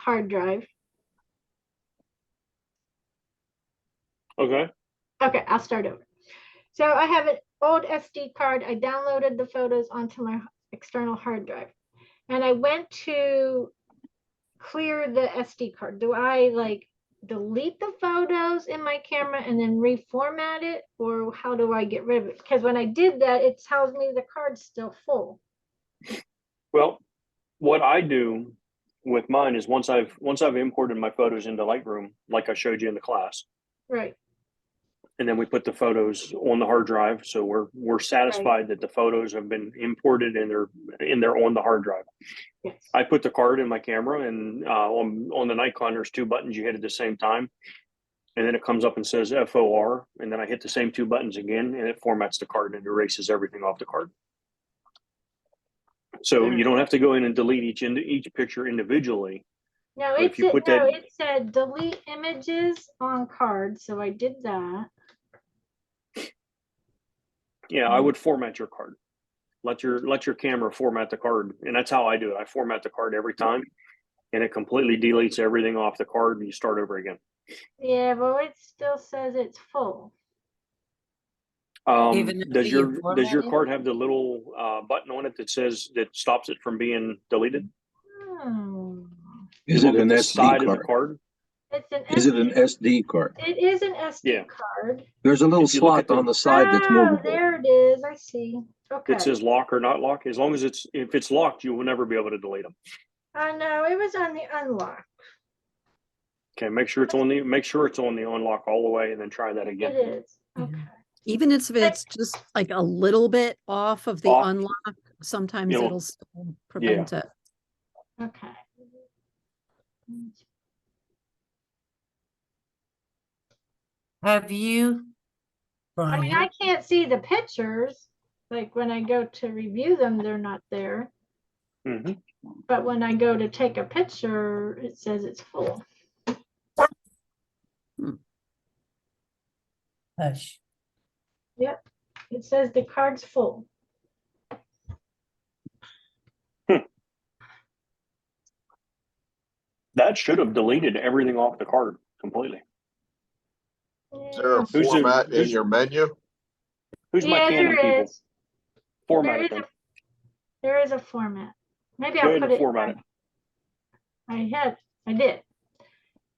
hard drive. Okay. Okay, I'll start over. So I have an old SD card. I downloaded the photos onto my external hard drive. And I went to clear the SD card. Do I like delete the photos in my camera and then reformat it? Or how do I get rid of it? Because when I did that, it tells me the card's still full. Well, what I do with mine is once I've imported my photos into Lightroom, like I showed you in the class, Right. and then we put the photos on the hard drive, so we're satisfied that the photos have been imported and they're on the hard drive. Yes. I put the card in my camera, and on the Nikon, there's two buttons you hit at the same time, and then it comes up and says FOR, and then I hit the same two buttons again, and it formats the card and erases everything off the card. So you don't have to go in and delete each picture individually. No, it said delete images on card, so I did that. Yeah, I would format your card. Let your camera format the card, and that's how I do it. I format the card every time, and it completely deletes everything off the card, and you start over again. Yeah, but it still says it's full. Does your card have the little button on it that stops it from being deleted? Is it an SD card? Is it an SD card? It is an SD card. There's a little slot on the side that's movable. There it is. I see. Okay. It says lock or not lock. As long as if it's locked, you will never be able to delete them. No, it was on the unlock. Okay, make sure it's on the unlock all the way, and then try that again. It is. Okay. Even if it's just like a little bit off of the unlock, sometimes it'll still prevent it. Okay. Have you? I mean, I can't see the pictures. Like when I go to review them, they're not there. Mm-hmm. But when I go to take a picture, it says it's full. Hush. Yep. It says the card's full. That should have deleted everything off the card completely. Is there a format in your menu? Who's my Canon people? Format it. There is a format. Maybe I'll put it. Format it. I did.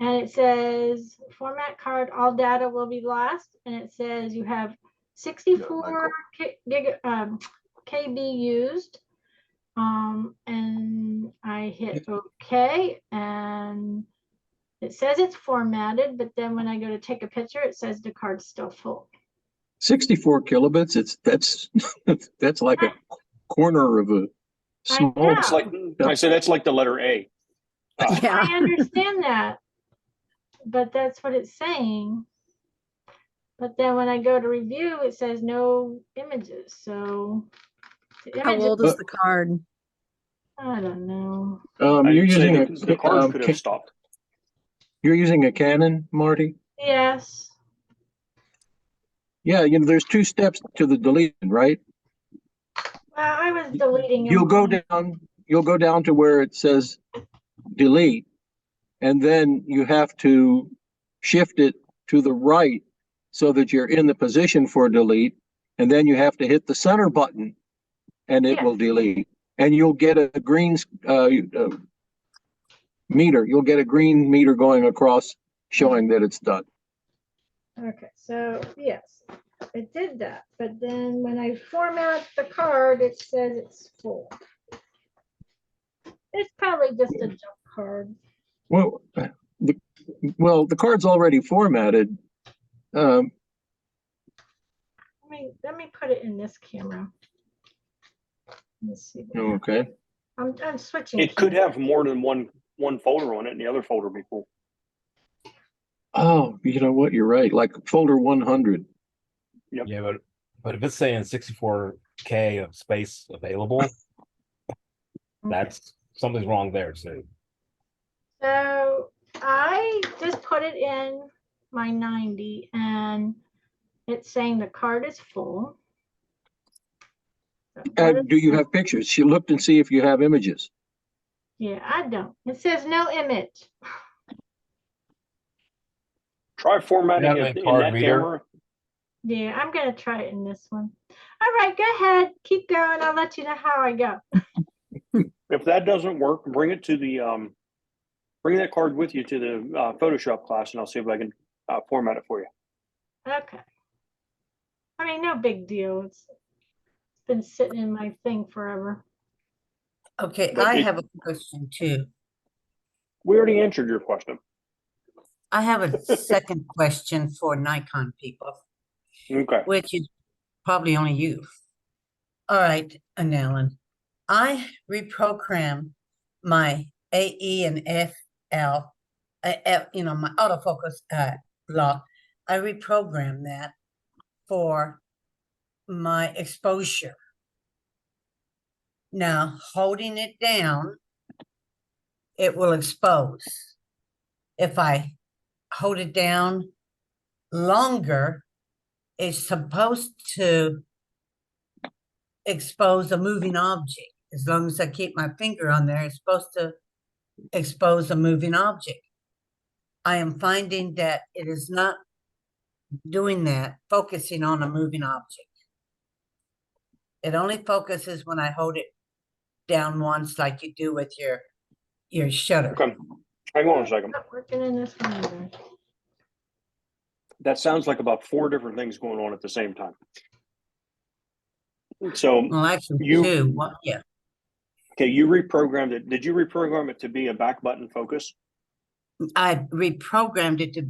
And it says format card, all data will be lost. And it says you have 64 KB used. And I hit OK, and it says it's formatted, but then when I go to take a picture, it says the card's still full. 64 kilobits. That's like a corner of a small. It's like I said, that's like the letter A. I understand that, but that's what it's saying. But then when I go to review, it says no images. So how old is the card? I don't know. You're using the card could have stopped. You're using a Canon, Marty? Yes. Yeah, there's two steps to the deletion, right? Well, I was deleting. You'll go down to where it says delete, and then you have to shift it to the right so that you're in the position for delete, and then you have to hit the center button, and it will delete. And you'll get a green meter. You'll get a green meter going across showing that it's done. Okay, so yes, it did that. But then when I format the card, it says it's full. It's probably just a junk card. Well, the card's already formatted. Let me put it in this camera. Let's see. Okay. I'm switching. It could have more than one folder on it, and the other folder be full. Oh, you know what? You're right. Like folder 100. Yep. Yeah, but if it's saying 64K of space available, that's something's wrong there too. So I just put it in my 90, and it's saying the card is full. Do you have pictures? She looked and see if you have images. Yeah, I don't. It says no image. Try formatting You have it a in card that reader? camera. Yeah, I'm gonna try it in this one. All right, go ahead. Keep going. I'll let you know how I go. If that doesn't work, bring it to the bring that card with you to the Photoshop class, and I'll see if I can format it for you. Okay. I mean, no big deal. It's been sitting in my thing forever. Okay, But I have a question too. We already answered your question. I have a second question for Nikon people, Okay. which is probably only you. All right, Alan. I reprogrammed my AE and FL, my autofocus lock. I reprogrammed that for my exposure. Now, holding it down, it will expose. If I hold it down longer, it's supposed to expose a moving object. As long as I keep my finger on there, it's supposed to expose a moving object. I am finding that it is not doing that, focusing on a moving object. It only focuses when I hold it down once, like you do with your shutter. Okay. Hang on a second. Not working in this one either. That sounds like about 4 different things going on at the same time. So Well, actually, you two. Well, yeah. okay, you reprogrammed it. Did you reprogram it to be a back button focus? I reprogrammed it to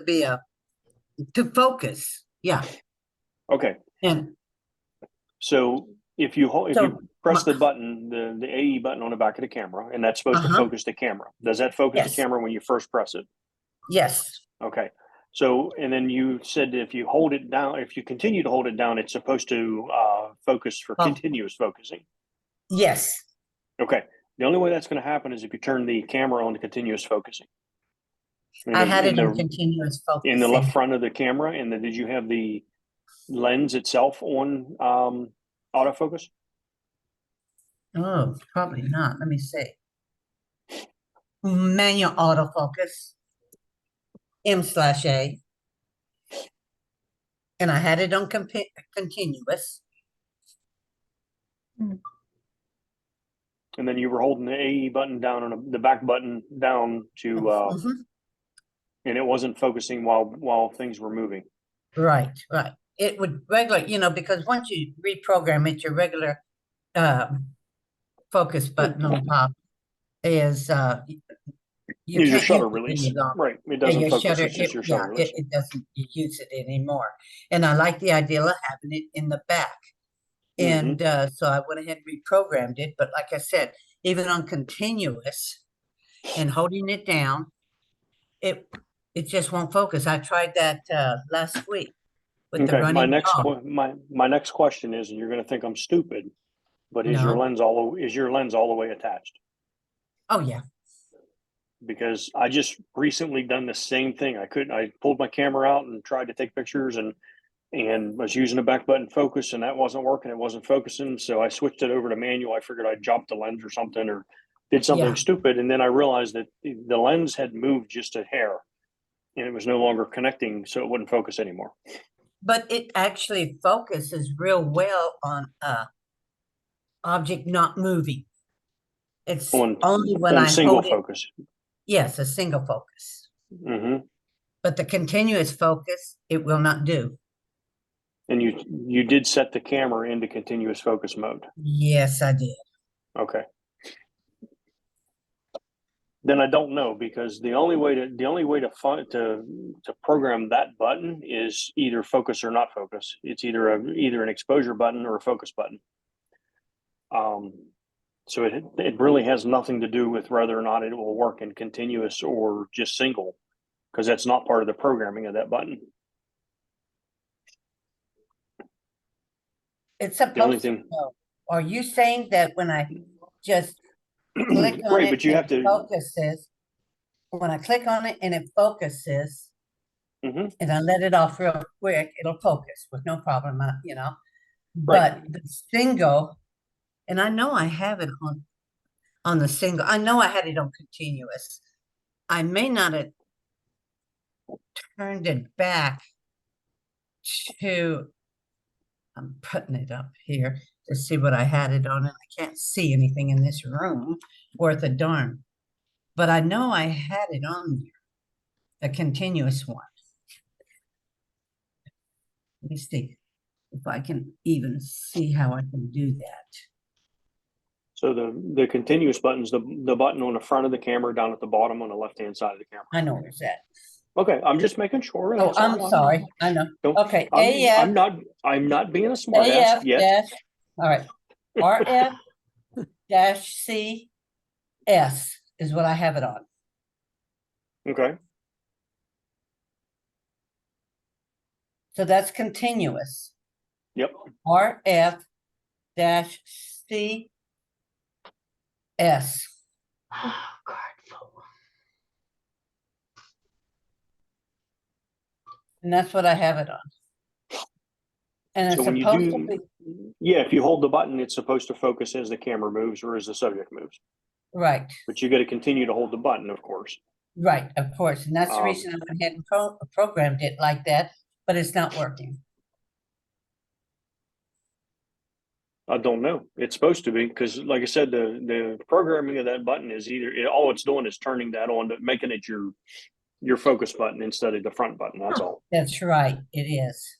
be to focus. Yeah. Okay. And So if you hold, if so you press the button, the AE button on the back of the camera, and that's supposed to focus the camera. Does that focus the Yes. camera when you first press it? yes. Okay. So, and then you said if you hold it down, if you continue to hold it down, it's supposed to focus for Oh. continuous focusing. Yes. Okay. The only way that's going to happen is if you turn the camera on to continuous focusing. I had it on continuous focusing. in the left front of the camera, and then did you have the lens itself on autofocus? Oh, probably not. Let me see. Manual autofocus. M/A. And I had it on continuous. And then you were holding the AE button down on the back button down to, Mhm. and it wasn't focusing while things were moving. Right. It would regular, because once you reprogram it, your regular focus button on top is you Use your can't shutter use it release, any longer. right? It Yeah, doesn't your focus; shutter, it's just your shutter release. it doesn't use it anymore. And I like the idea of having it in the back. And so I went ahead and reprogrammed it. But like I said, even on continuous and holding it down, it just won't focus. I tried that last week with the Okay, my running next dog. my next question is, and you're going to think I'm stupid, but is your No. lens all the way attached? Oh yeah. Because I just recently done the same thing. I pulled my camera out and tried to take pictures and was using a back button focus, and that wasn't working. It wasn't focusing. So I switched it over to manual. I figured I'd dropped the lens or something or did something Yeah. stupid. And then I realized that the lens had moved just a hair and it was no longer connecting. So it wouldn't focus anymore. But it actually focuses real well on object not moving. It's only when I single hold it. focus. Yes, a single focus. Mm-hmm. But the continuous focus, it will not do. And you did set the camera into continuous focus mode. Yes, I did. Okay. Then I don't know, because the only way to program that button is either focus or not focus. It's either an exposure button or a focus button. So it really has nothing to do with whether or not it will work in continuous or just single, because that's not part of the programming of that button. It's supposed to go. Are you saying that when I just click on Right, it but you and have to focuses, when I click on it and it focuses, and I let it off real quick, it'll focus with no problem, Right. But the single, and I know I have it on, on the single. I know I had it on continuous. I may not have turned it back to, I'm putting it up here to see what I had it on, and I can't see anything in this room worth a darn. But I know I had it on there, the continuous one. Let me see if I can even see how I can do that. So the continuous button's the button on the front of the camera down at the bottom on the left-hand side of the camera. I know where's that. Okay, I'm just making sure. Oh, that's all. I'm sorry. I know. Don't- Okay, I'm not being a smart ass AF yet. dash, all right, RF dash CS is what I have it on. Okay. So that's continuous. Yep. RF dash CS. Oh, card full. And that's what I have it on. And it's So when you supposed to do, be, yeah, if you hold the button, it's supposed to focus as the camera moves or as the subject moves. right, But you got to continue to hold the button, of course. right, of course. And that's the Um, reason I went ahead and programmed it like that, but it's not working. I don't know. It's supposed to be because, like I said, the programming of that button is all it's doing is turning that on to making it your focus button instead of the front button. That's all. That's right, it is.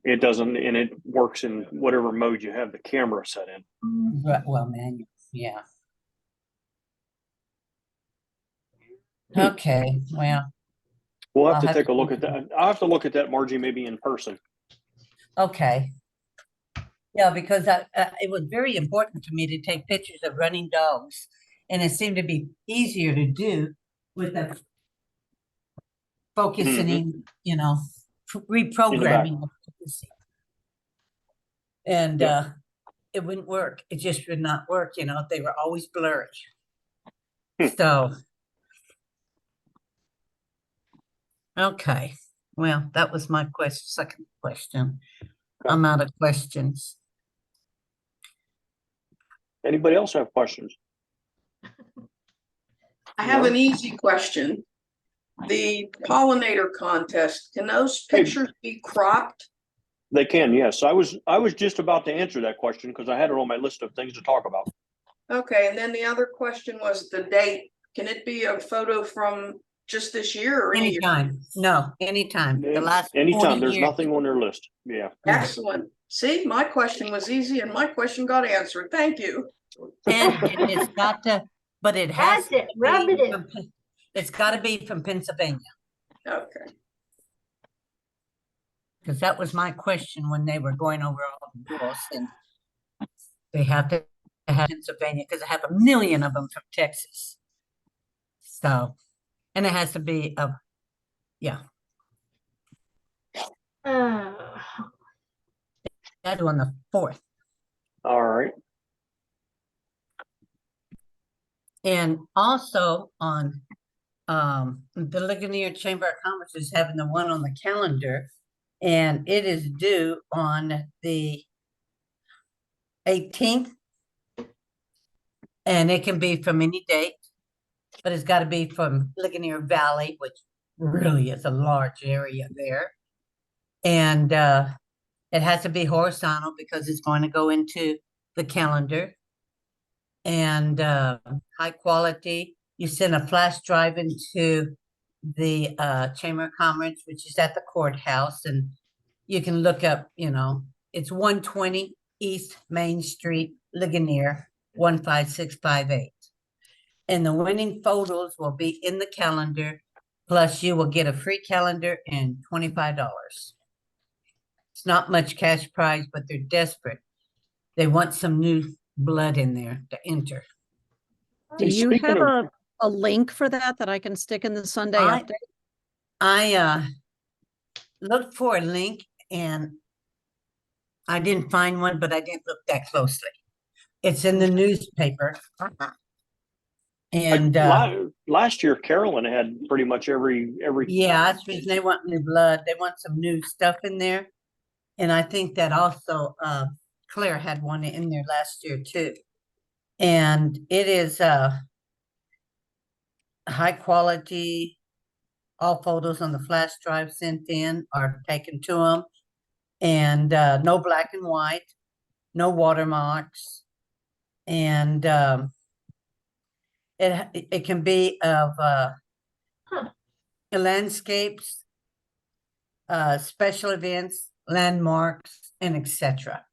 It doesn't, and it works in whatever mode you have the camera set in. Right, well, manual, yeah. Okay, well, We'll have I'll to have take to a look look at that. I'll have to look at that, Margie, maybe in person. okay. Yeah, because it was very important to me to take pictures of running dogs, and it seemed to be easier to do with the focusing, you know, reprogramming the focusing. And Yep. it wouldn't work. It just would not work, you know, they were always blurry. Hmm. So, okay, well, that was my second question. Okay. I'm out of questions. Anybody else have questions? I have an easy question. The pollinator contest, can those Hey. pictures be cropped? They can, yes. I was just about to answer that question because I had it on my list of things to talk about. Okay, and then the other question was the date. Can it be a photo from just this year or any year? Anytime, no, anytime, the last 40 Anytime, there's years. nothing on their list. Yeah. Excellent. See, my question was easy and my question got answered. Thank you. And it's got to, but it has That's it. to Rub be it in. from- it's got to be from Pennsylvania, Okay. because that was my question when they were going over all the rules, and they have to have Pennsylvania because I have a million of them from Texas. So, and it has to be yeah, that's on the 4th. All right. And also on the Ligonier Chamber of Commerce is having the one on the calendar, and it is due on the 18th. And it can be from any date, but it's got to be from Ligonier Valley, which really is a large area there. And it has to be horizontal because it's going to go into the calendar. And high quality. You send a flash drive into the Chamber of Commerce, which is at the courthouse, and you can look up, you know, it's 120 East Main Street, Ligonier, 15658. And the winning photos will be in the calendar, plus you will get a free calendar and $25. It's not much cash prize, but they're desperate. They want some new blood in there to enter. Do Hey, you speaking have of- a link for that I can stick in the Sunday I- update? I looked for a link and I didn't find one, but I didn't look that closely. It's in the newspaper. And last year, Carolyn had pretty much every. yeah, that's the reason they want new blood. They want some new stuff in there. And I think that also Claire had one in there last year too. And it is high quality. All photos on the flash drive sent in are taken to them, and no black and white, no watermarks, and it can be of landscapes, special events, landmarks, and etc.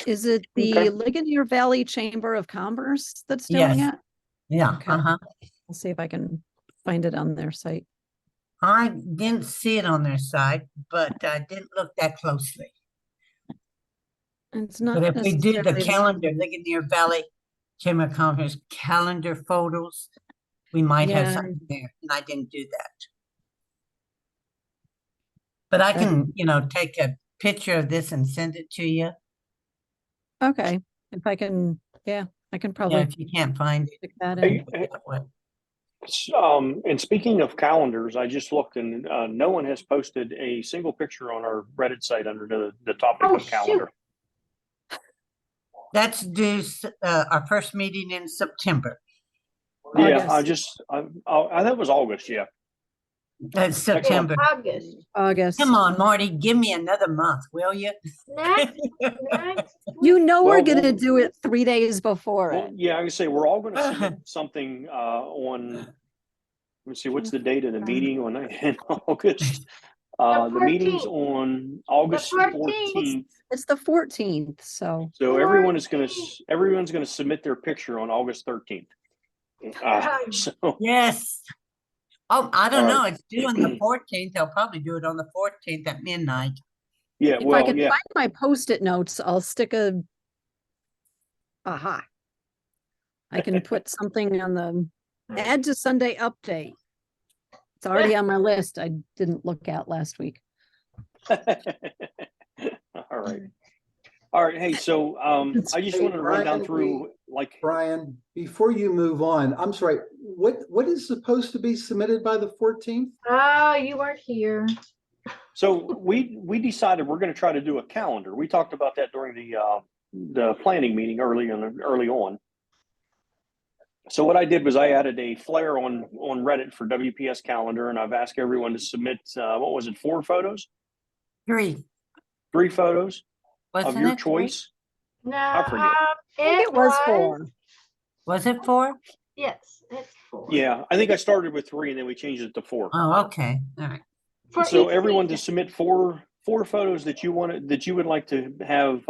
Is it the Ligonier Valley Chamber of Commerce that's doing Yes. it? Yeah. Okay. I'll see if I can find it on their site. I didn't see it on their site, but I didn't look that closely. It's not But if we did the necessarily calendar, Ligonier Valley Chamber of Commerce calendar photos, we might have Yeah. something there, and I didn't do that. But I can, take a picture of this and send it to you. Okay. If I can, yeah, I can Yeah, probably if you can't find it. stick that Hey, in. that way. And speaking of calendars, I just looked and no one has posted a single picture on our Reddit site under the topic Oh, of calendar. That's due our first meeting in September. Yeah, August. I that was August. Yeah. That's September. August. August. Come on, Marty, give me another month, will you? Next You week. know Well, we're gonna well- do it 3 days before Well, it. yeah, I can say we're all going to submit something on. Let's see, what's the date of the meeting on in August? The meeting's 14th. on August The 14th. It's the 14th, so So everyone's going to submit their picture on August 13th. So Yes. Oh, I don't All know. right. It's due on the 14th. They'll probably do it on the 14th at midnight. yeah, if I well, can yeah, find my Post-it notes, I'll stick aha. I can put something on the add to Sunday update. It's already on my list. I didn't look at last week. all right. All right. Hey, so I just Hey, wanted to run down Brian, through Brian, before you move on, I'm sorry, what is supposed to be submitted by the 14th? Oh, you weren't here. So we decided we're going to try to do a calendar. We talked about that during the planning meeting early on. So what I did was I added a flare on Reddit for WPS calendar, and I've asked everyone to submit what was it, 4 photos, 3. 3 photos of Wasn't your it? choice. No, I forget. it was 4. Was it 4? Yes, it's 4. Yeah, I think I started with 3 and then we changed it to 4. Oh, okay. All right. For So each everyone to season. submit four photos that you would like to have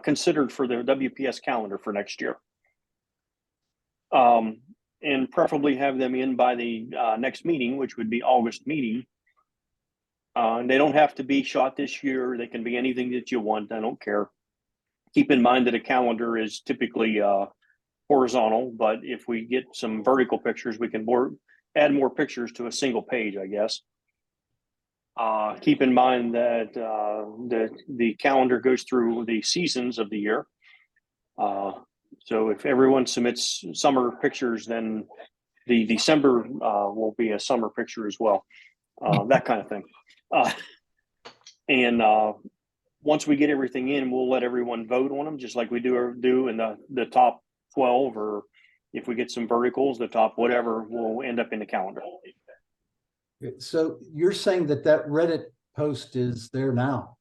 considered for the WPS calendar for next year. And preferably have them in by the next meeting, which would be August meeting. And they don't have to be shot this year. They can be anything that you want. I don't care. Keep in mind that a calendar is typically horizontal, but if we get some vertical pictures, we can add more pictures to a single page, I guess. Keep in mind that the calendar goes through the seasons of the year. So if everyone submits summer pictures, then the December will be a summer picture as well. That kind of thing. And once we get everything in, we'll let everyone vote on them, just like we do in the top 12, or if we get some verticals, the top whatever will end up in the calendar. So you're saying that Reddit post is there now?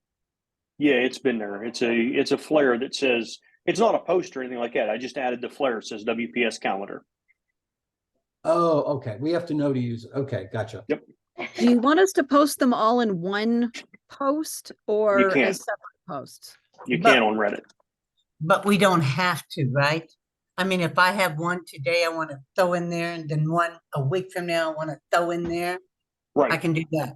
Yeah, it's been there. It's a flare that says, it's not a post or anything like that. I just added the flare. It says WPS calendar. Oh, okay. We have to know to use it. Okay, gotcha. Yep. Do you want us to post them all in one post or You can. as separate posts? You can on Reddit. But we don't have to, right? I mean, if I have one today, I want to throw in there, and then one a week from now, I want to throw in there. Right. I can do that.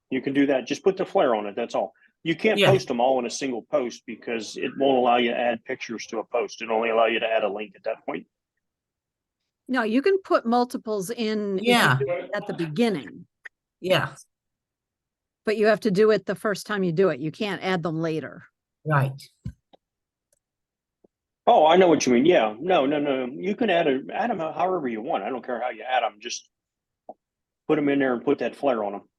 You can do that. Just put the flare on it. That's all. You can't Yeah. post them all in a single post because it won't allow you to add pictures to a post. It only allow you to add a link at that point. No, you can put multiples in if you Yeah. do it at the beginning, Yeah, but you have to do it the first time you do it. You can't add them later. right. Oh, I know what you mean. Yeah. No. You can add them however you want. I don't care how you add them. Just put them in there and put that flare on them.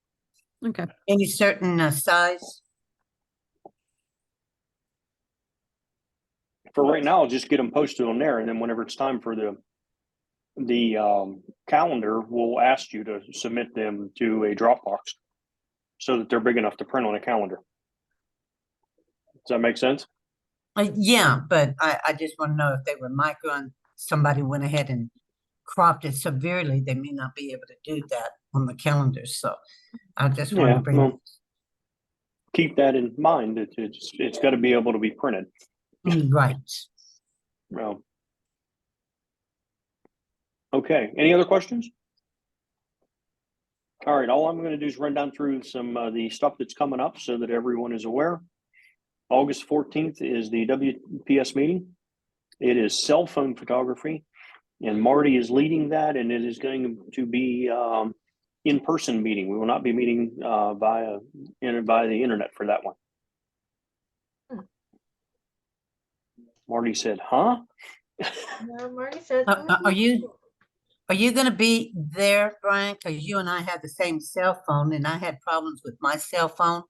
Okay. Any certain size? For right now, just get them posted on there, and then whenever it's time for the calendar, we'll ask you to submit them to a Dropbox so that they're big enough to print on a calendar. Does that make sense? Yeah, but I just want to know if they were micro and somebody went ahead and cropped it severely, they may not be able to do that on the calendar. So I just want Yeah, to bring. well, keep that in mind. It's got to be able to be printed. Right. Well, okay. Any other questions? All right. All I'm going to do is run down through some of the stuff that's coming up so that everyone is aware. August 14th is the WPS meeting. It is cell phone photography, and Marty is leading that, and it is going to be in-person meeting. We will not be meeting via the internet for that one. Marty said, huh? No, Marty said. Are you going to be there, Brian? Because you and I have the same cell phone, and I had problems with my cell phone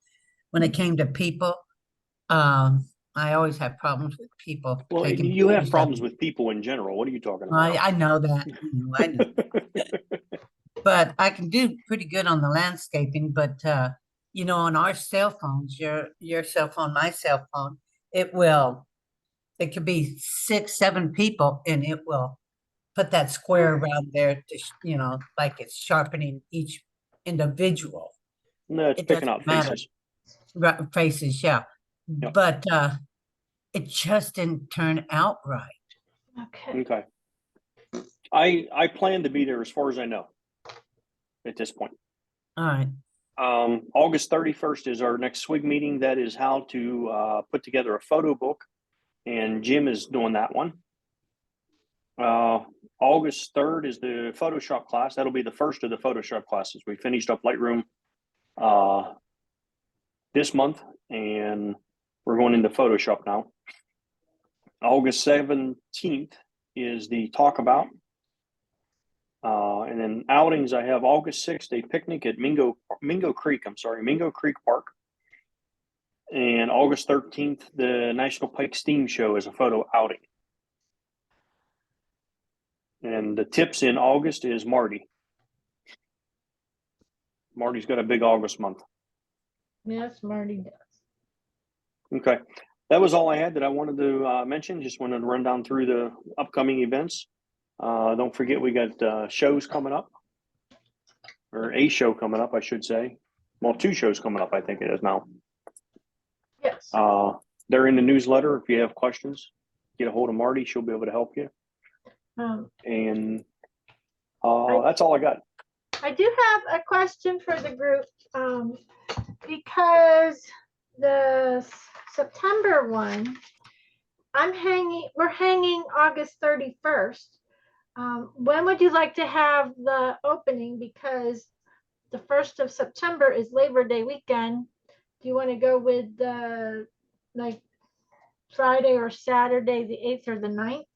when it came to people. I always have problems with people. Well, taking you have pictures of problems me. with people in general. What are you talking about? I know that. I know. But I can do pretty good on the landscaping. But on our cell phones, your cell phone, my cell phone, it could be 6, 7 people, and it will put that square around there to like it's sharpening each individual. No, it's It picking doesn't out matter. faces. Faces, yeah. Yep. But it just didn't turn out right. Okay. Okay. I plan to be there as far as I know at this point. All right. August 31st is our next SWG meeting. That is how to put together a photo book, and Jim is doing that one. August 3rd is the Photoshop class. That'll be the first of the Photoshop classes. We finished up Lightroom this month, and we're going into Photoshop now. August 17th is the talk about. And then outings, I have August 6th, a picnic at Mingo Creek Park. And August 13th, the National Pike Steam Show is a photo outing. And the tips in August is Marty. Marty's got a big August month. Yes, Marty does. Okay. That was all I had that I wanted to mention. Just wanted to run down through the upcoming events. Don't forget, we got shows coming up, or a show coming up, I should say. Well, 2 shows coming up, I think it is now. Yes. They're in the newsletter. If you have questions, get a hold of Marty. She'll be able to help you. And that's all I got. I do have a question for the group, because the September one, we're hanging August 31st. When would you like to have the opening? Because the 1st of September is Labor Day weekend. Do you want to go with the Friday or Saturday, the 8th or the 9th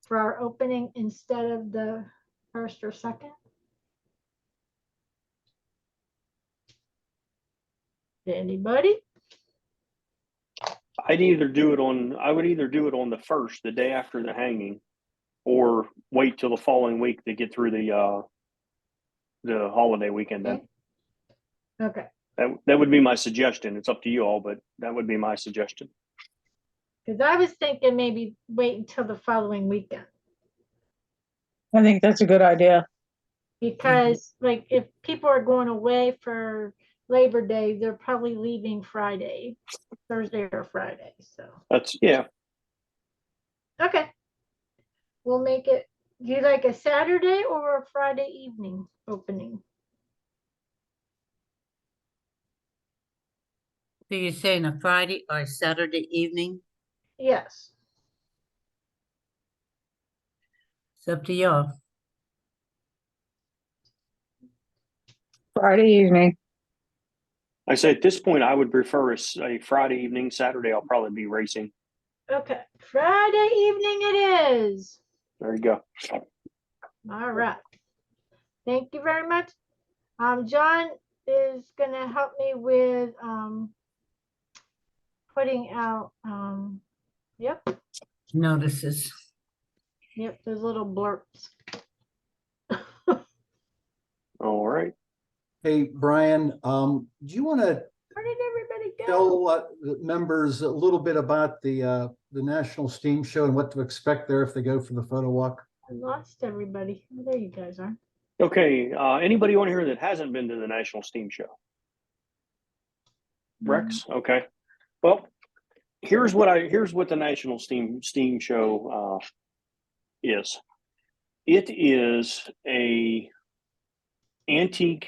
for our opening instead of the 1st or 2nd? Anybody? I would either do it on the 1st, the day after the hanging, or wait till the following week to get through the holiday weekend then. Okay. That would be my suggestion. It's up to you all, but that would be my suggestion. Because I was thinking maybe wait until the following weekend. I think that's a good idea. Because if people are going away for Labor Day, they're probably leaving Thursday or Friday. So That's, yeah. Okay. We'll make it, do you like a Saturday or a Friday evening opening? So you're saying a Friday or Saturday evening? Yes. It's up to y'all. Friday evening. I say at this point, I would prefer a Friday evening. Saturday, I'll probably be racing. Okay. Friday evening it is. There you go. All right. Thank you very much. John is going to help me with putting out Yep, notices. yep, those little blurps. All right. Hey, Brian, do you want to Where did everybody go? tell the members a little bit about the National Steam Show and what to expect there if they go for the photo walk? I lost everybody. Oh, there you guys are. Okay. Anybody on here that hasn't been to the National Steam Show? Rex? Okay. Well, here's what the National Steam Show is. It is a antique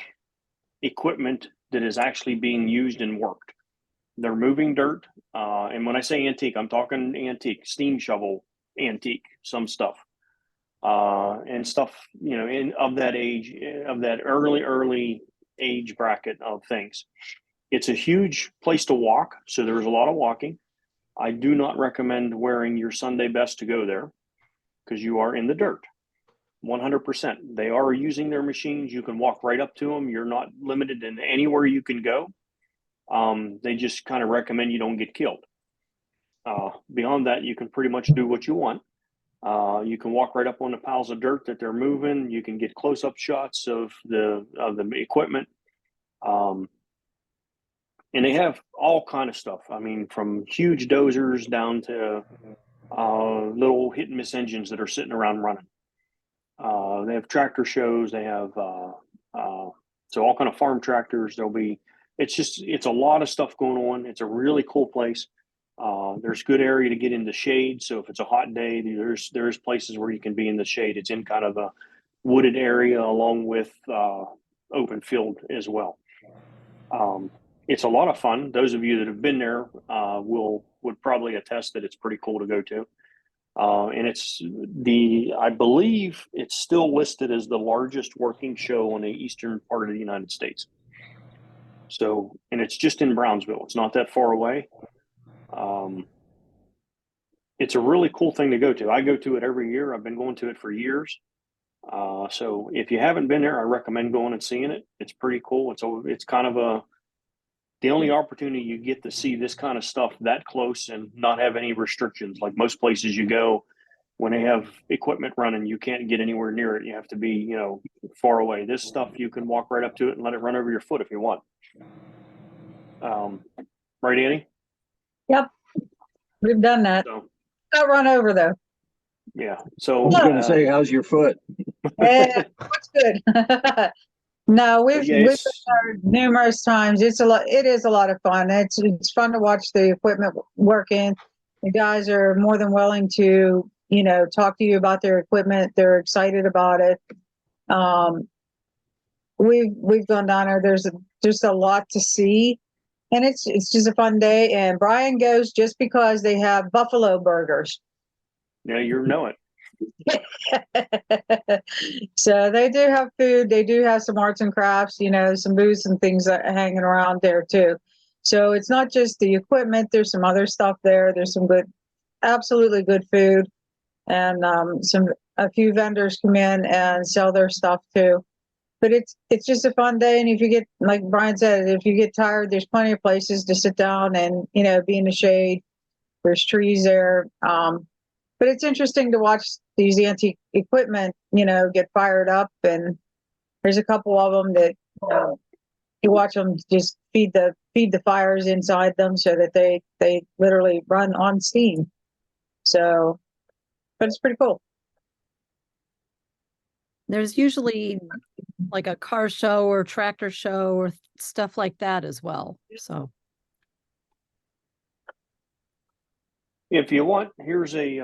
equipment that is actually being used and worked. They're moving dirt, and when I say antique, I'm talking antique, steam shovel antique, some stuff, and stuff, you know, of that age, of that early age bracket of things. It's a huge place to walk, so there's a lot of walking. I do not recommend wearing your Sunday best to go there because you are in the dirt. 100%. They are using their machines. You can walk right up to them. You're not limited in anywhere you can go. They just kind of recommend you don't get killed. Beyond that, you can pretty much do what you want. You can walk right up on the piles of dirt that they're moving. You can get close-up shots of the equipment. And they have all kind of stuff. I mean, from huge dozers down to little hit and miss engines that are sitting around running. They have tractor shows. They have so all kind of farm tractors. It's a lot of stuff going on. It's a really cool place. There's good area to get in the shade. So if it's a hot day, there's places where you can be in the shade. It's in kind of a wooded area along with open field as well. It's a lot of fun. Those of you that have been there would probably attest that it's pretty cool to go to. And I believe it's still listed as the largest working show in the eastern part of the United States. So, and it's just in Brownsville. It's not that far away. It's a really cool thing to go to. I go to it every year. I've been going to it for years. So if you haven't been there, I recommend going and seeing it. It's pretty cool. It's kind of the only opportunity you get to see this kind of stuff that close and not have any restrictions. Like most places you go, when they have equipment running, you can't get anywhere near it. You have to be, you know, far away. This stuff, you can walk right up to it and let it run over your foot if you want. Right, Annie? Yep. We've done that. So, Not run over though. yeah. I So was going to say, how's your foot? Yeah, that's good. No, we've yeah, been it's- there numerous times. It is a lot of fun. It's fun to watch the equipment working. The guys are more than willing to, you know, talk to you about their equipment. They're excited about it. We've gone down there. There's just a lot to see, and it's just a fun day. And Brian goes just because they have buffalo burgers. yeah, you know it. So they do have food. They do have some arts and crafts, you know, some booths and things that are hanging around there too. So it's not just the equipment. There's some other stuff there. There's some absolutely good food, and a few vendors come in and sell their stuff too. But it's just a fun day. And if you get, like Brian said, if you get tired, there's plenty of places to sit down and, you know, be in the shade. There's trees there. But it's interesting to watch these antique equipment, you know, get fired up. And there's a couple of them that you watch them just feed the fires inside them so that they literally run on steam. So, but it's pretty cool. There's usually like a car show or tractor show or stuff like that as well. So If you want, there's a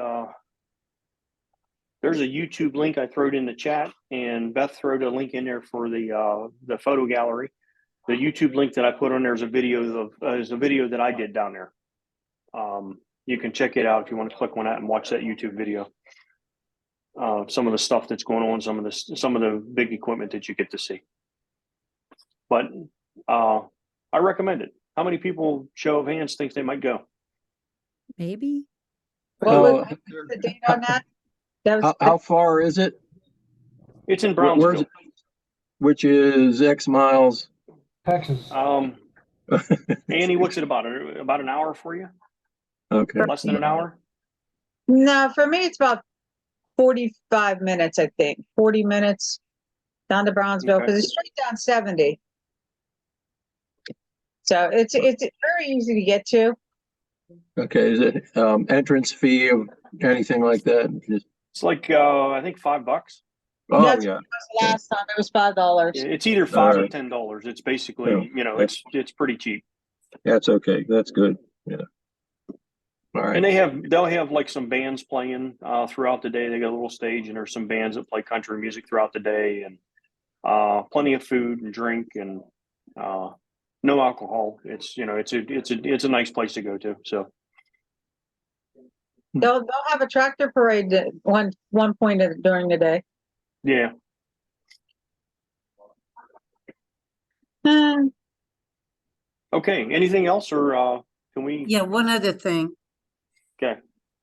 YouTube link I threw it in the chat, and Beth threw a link in there for the photo gallery. The YouTube link that I put on there is a video that I did down there. You can check it out if you want to click on that and watch that YouTube video. Some of the stuff that's going on, some of the big equipment that you get to see. But I recommend it. How many people, show of hands, think they might go? maybe. What was the date on that? How far is it? It's in Where's Brownsville. it? Which is X miles? Texas. Annie, what's it about? About an hour for you? Okay. Less than an hour? No, for me, it's about 45 minutes, I think. 40 minutes down to Brownsville Okay. because it's straight down 70. So it's very easy to get to. Okay, is it entrance fee of anything like that? Just, It's like I think $5. oh That's yeah, what it was last time. It was $5. It's either 5 or Alright. $10. It's basically, Yeah. you know, it's pretty cheap. that's okay. That's good. Yeah. All And right. they'll have like some bands playing throughout the day. They got a little stage, and there's some bands that play country music throughout the day, and plenty of food and drink, and no alcohol. It's it's a nice place to go to. So They'll have a tractor parade at one point during the day. yeah. Hmm. Okay. Anything else, or can we? Yeah, one other thing, Okay.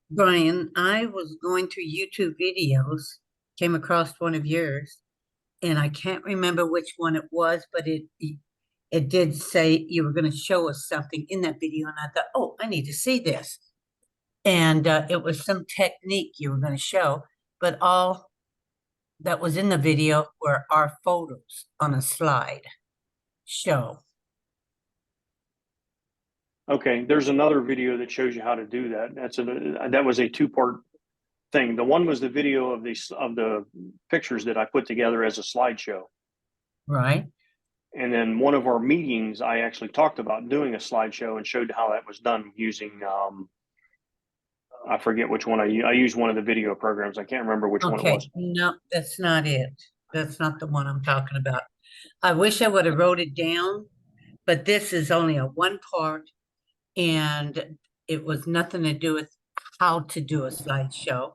Brian, I was going through YouTube videos, came across one of yours, and I can't remember which one it was, but it did say you were going to show us something in that video, and I thought, oh, I need to see this. And it was some technique you were going to show, but all that was in the video were our photos on a slide show. Okay. There's another video that shows you how to do that. That was a 2-part thing. The one was the video of the pictures that I put together as a slideshow. Right. And then one of our meetings, I actually talked about doing a slideshow and showed how that was done using, I forget which one I used one of the video programs. I can't remember which one it Okay, was. no, that's not it. That's not the one I'm talking about. I wish I would have wrote it down, but this is only a 1 part, and it was nothing to do with how to do a slideshow.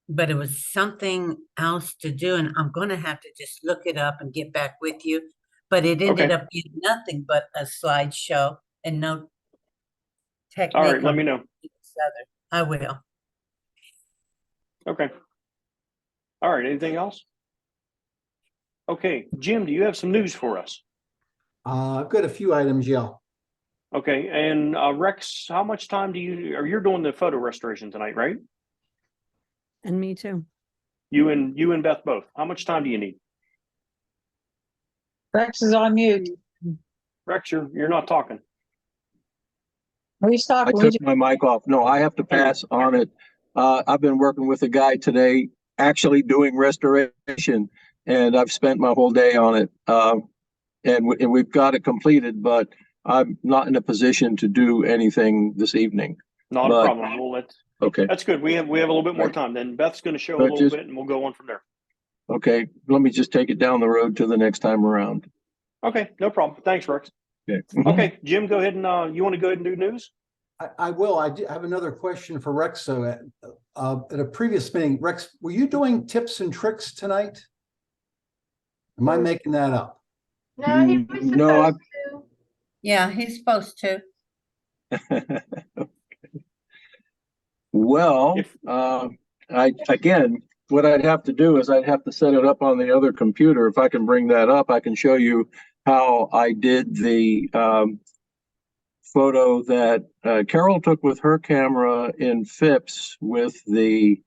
But it was something else to do, and I'm going to have to just look it up and get back with you. But it ended Okay. up being nothing but a slideshow and no technique. All right. Let on me know. each other. I will. Okay. All right. Anything else? Okay. Jim, do you have some news for us? I've got a few items, yeah. Okay. And Rex, how much time you're doing the photo restoration tonight, right? And me too. You and Beth both. How much time do you need? Rex is on mute. Rex, you're not talking. He's I talking. took my mic off. No, I have to pass on it. I've been working with a guy today, actually doing restoration, and I've spent my whole day on it. And we've got it completed, but I'm not in a position to do anything this evening. Not a problem. We'll let. Okay. That's good. We have a little bit more time. Then Beth's going to show a But little bit, and we'll go on from there. Okay. Let me just take it down the road to the next time around. Okay. No problem. Thanks, Rex. Okay. Okay, Jim, go ahead and you want to go ahead and do news? I will. I have another question for Rex. So at a previous meeting, Rex, were you doing tips and tricks tonight? Am I making that up? No, he was No, supposed to. Yeah, he's supposed to. Well, again, what I'd have to do is I'd have to set it up on the other computer. If I can bring that up, I can show you how I did the photo that Carol took with her camera in Phipps with the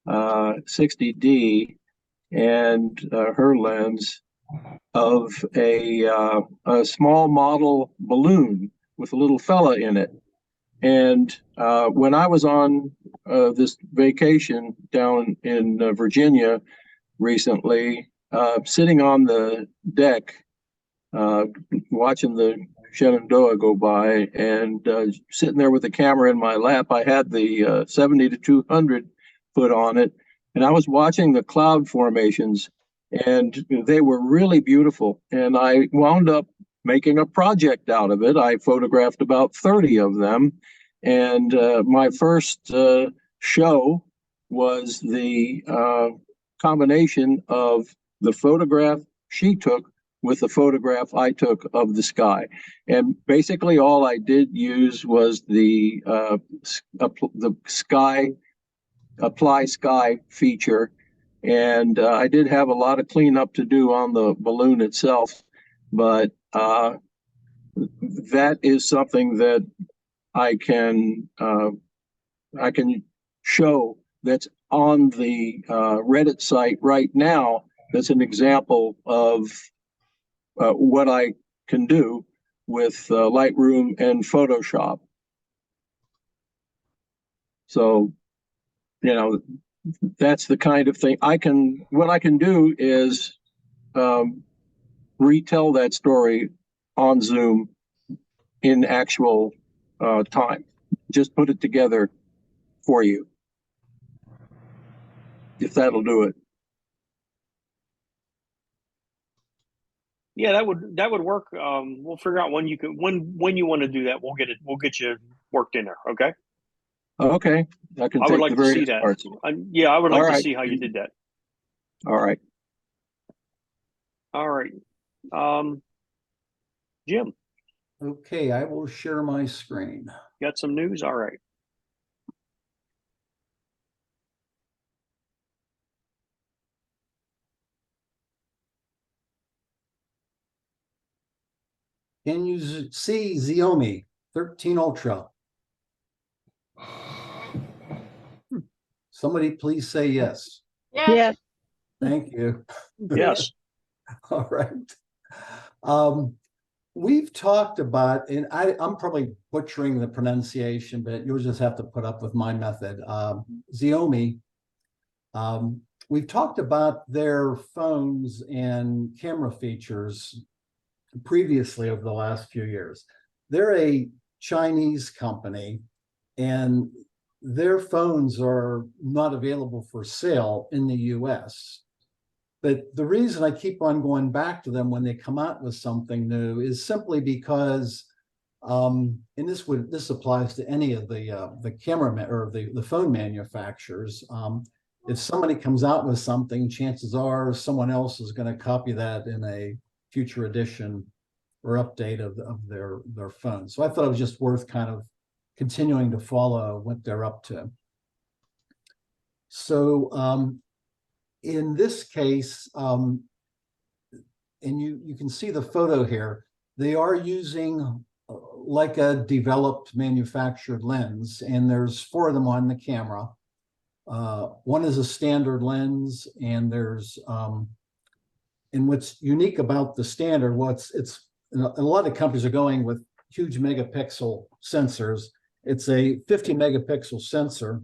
60D and her lens of a small model balloon with a little fella in it. And when I was on this vacation down in Virginia recently, sitting on the deck, watching the Shenandoah go by and sitting there with the camera in my lap, I had the 70 to 200 put on it. And I was watching the cloud formations and they were really beautiful. And I wound up making a project out of it. I photographed about 30 of them. And my first show was the combination of the photograph she took with the photograph I took of the sky. And basically all I did use was the sky, apply sky feature. And I did have a lot of cleanup to do on the balloon itself, but that is something that I can I can show that's on the Reddit site right now. That's an example of what I can do with Lightroom and Photoshop. So, you know, that's the kind of thing what I can do is retell that story on Zoom in actual time. Just put it together for you, if that'll do it. Yeah, that would work. We'll figure out when you want to do that. We'll get you worked in there. Okay. Okay, I can I would take like the to see various that. parts. Yeah, I would like All to right. see how you did that. All right. All right. Jim, Okay, I will share my screen. got some news? All right. Can you see Xiaomi 13 Ultra? Somebody please say yes. Yes. Thank you. Yes. All right. We've talked about, and I'm probably butchering the pronunciation, but you'll just have to put up with my method. Xiaomi. We've talked about their phones and camera features previously over the last few years. They're a Chinese company, and their phones are not available for sale in the US. But the reason I keep on going back to them when they come out with something new is simply because, and this applies to any of the camera or the phone manufacturers. If somebody comes out with something, chances are someone else is going to copy that in a future edition or update of their phone. So I thought it was just worth kind of continuing to follow what they're up to. So in this case, and you can see the photo here, they are using like a developed manufactured lens, and there's 4 of them on the camera. One is a standard lens, and there's and what's unique about the standard, well, it's a lot of companies are going with huge megapixel sensors. It's a 50 megapixel sensor.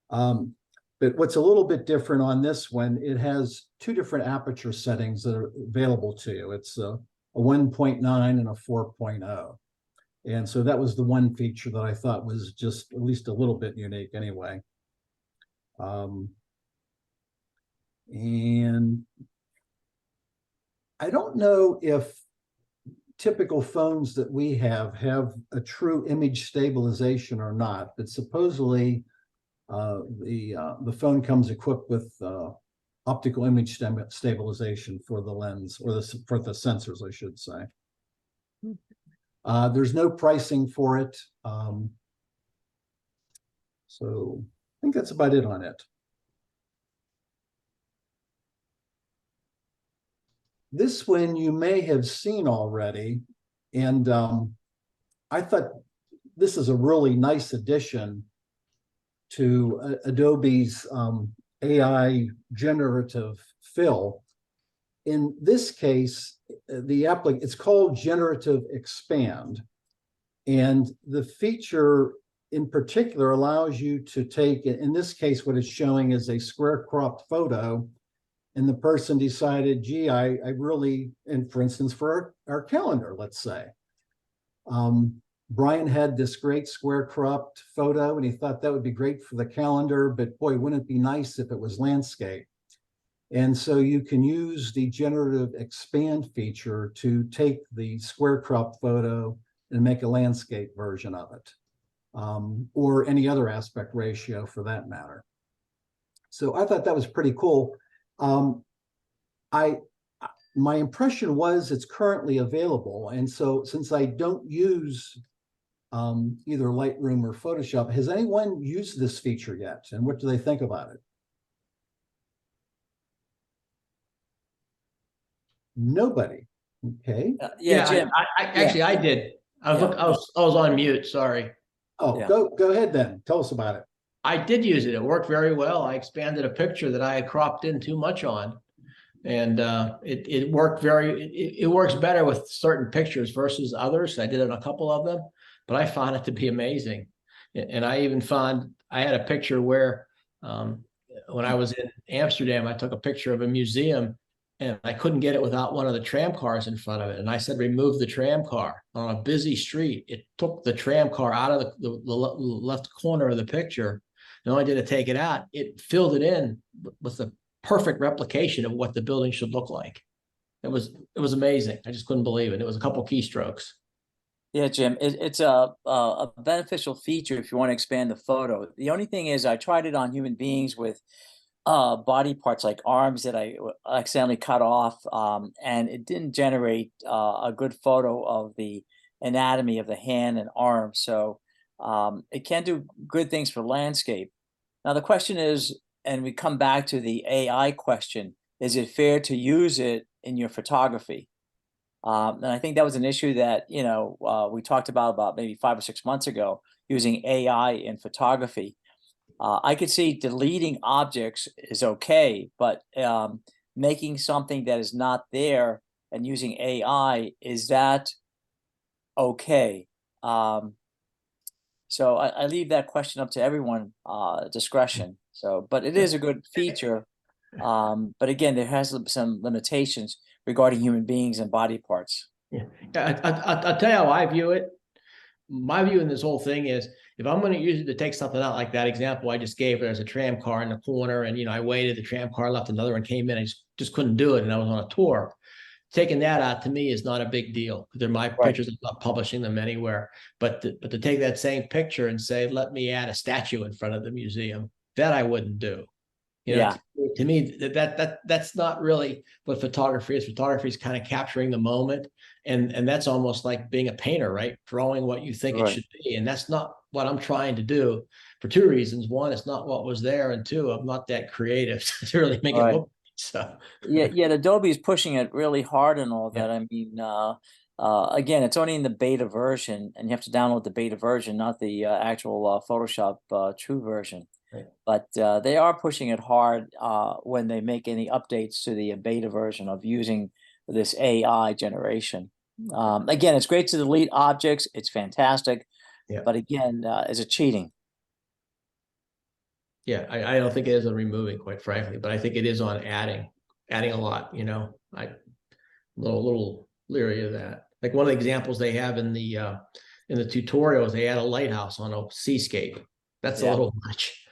But what's a little bit different on this one, it has 2 different aperture settings that are available to you. It's a 1.9 and a 4.0. And so that was the one feature that I thought was just at least a little bit unique anyway. And I don't know if typical phones that we have a true image stabilization or not, but supposedly the phone comes equipped with optical image stabilization for the lens, or for the sensors, I should say. There's no pricing for it. So I think that's about it on it. This one you may have seen already, and I thought this is a really nice addition to Adobe's AI generative fill. In this case, it's called generative expand, and the feature in particular allows you to take, in this case, what it's showing is a square cropped photo, and the person decided, gee, I really, and for instance, for our calendar, let's say, Brian had this great square cropped photo, and he thought that would be great for the calendar, but boy, wouldn't it be nice if it was landscape? And so you can use the generative expand feature to take the square cropped photo and make a landscape version of it, or any other aspect ratio for that matter. So I thought that was pretty cool. My impression was it's currently available. And so since I don't use either Lightroom or Photoshop, has anyone used this feature yet? And what do they think about it? Nobody. Okay. Yeah, Jim. I actually I did. I was on mute. Sorry. Oh, Yeah. go ahead then. Tell us about it. I did use it. It worked very well. I expanded a picture that I had cropped in too much on. And it worked it works better with certain pictures versus others. I did it on a couple of them, but I found it to be amazing. And I even found, I had a picture where when I was in Amsterdam, I took a picture of a museum and I couldn't get it without one of the tram cars in front of it. And I said, remove the tram car on a busy street. It took the tram car out of the left corner of the picture. Not only did it take it out, it filled it in with the perfect replication of what the building should look like. It was amazing. I just couldn't believe it. It was a couple keystrokes. Yeah, Jim, it's a beneficial feature if you want to expand the photo. The only thing is I tried it on human beings with body parts like arms that I accidentally cut off, and it didn't generate a good photo of the anatomy of the hand and arm. So it can do good things for landscape. Now the question is, and we come back to the AI question, is it fair to use it in your photography? And I think that was an issue that, we talked about maybe 5 or 6 months ago, using AI in photography. I could see deleting objects is okay, but making something that is not there and using AI, is that okay? So I leave that question up to everyone, discretion. So, but it is a good feature. But again, there has some limitations regarding human beings and body parts. Yeah, I'll tell you how I view it. My view in this whole thing is, if I'm going to use it to take something out, like that example I just gave, there's a tram car in the corner, and I waited, the tram car left, another one came in, I just couldn't do it, and I was on a tour. Taking that out to me is not a big deal. They're my pictures. I'm not publishing them anywhere. But to take that same picture and say, let me add a statue in front of the museum, that I wouldn't do. To me, that's not really what photography is. Photography is kind of capturing the moment, and that's almost like being a painter, right? Drawing what you think it should be, and that's not what I'm trying to do for two reasons. One, it's not what was there, and two, I'm not that creative to really make it look. So yeah, Adobe is pushing it really hard and all that. I mean, again, it's only in the beta version, and you have to download the beta version, not the actual Photoshop true version. Right. But they are pushing it hard when they make any updates to the beta version of using this AI generation. Again, it's great to delete objects. It's fantastic. Yeah. But again, is it cheating? Yeah, I don't think it is on removing, quite frankly, but I think it is on adding a lot. I'm a little leery of that. Like one of the examples they have in the tutorials, they add a lighthouse on a seascape. That's a little much.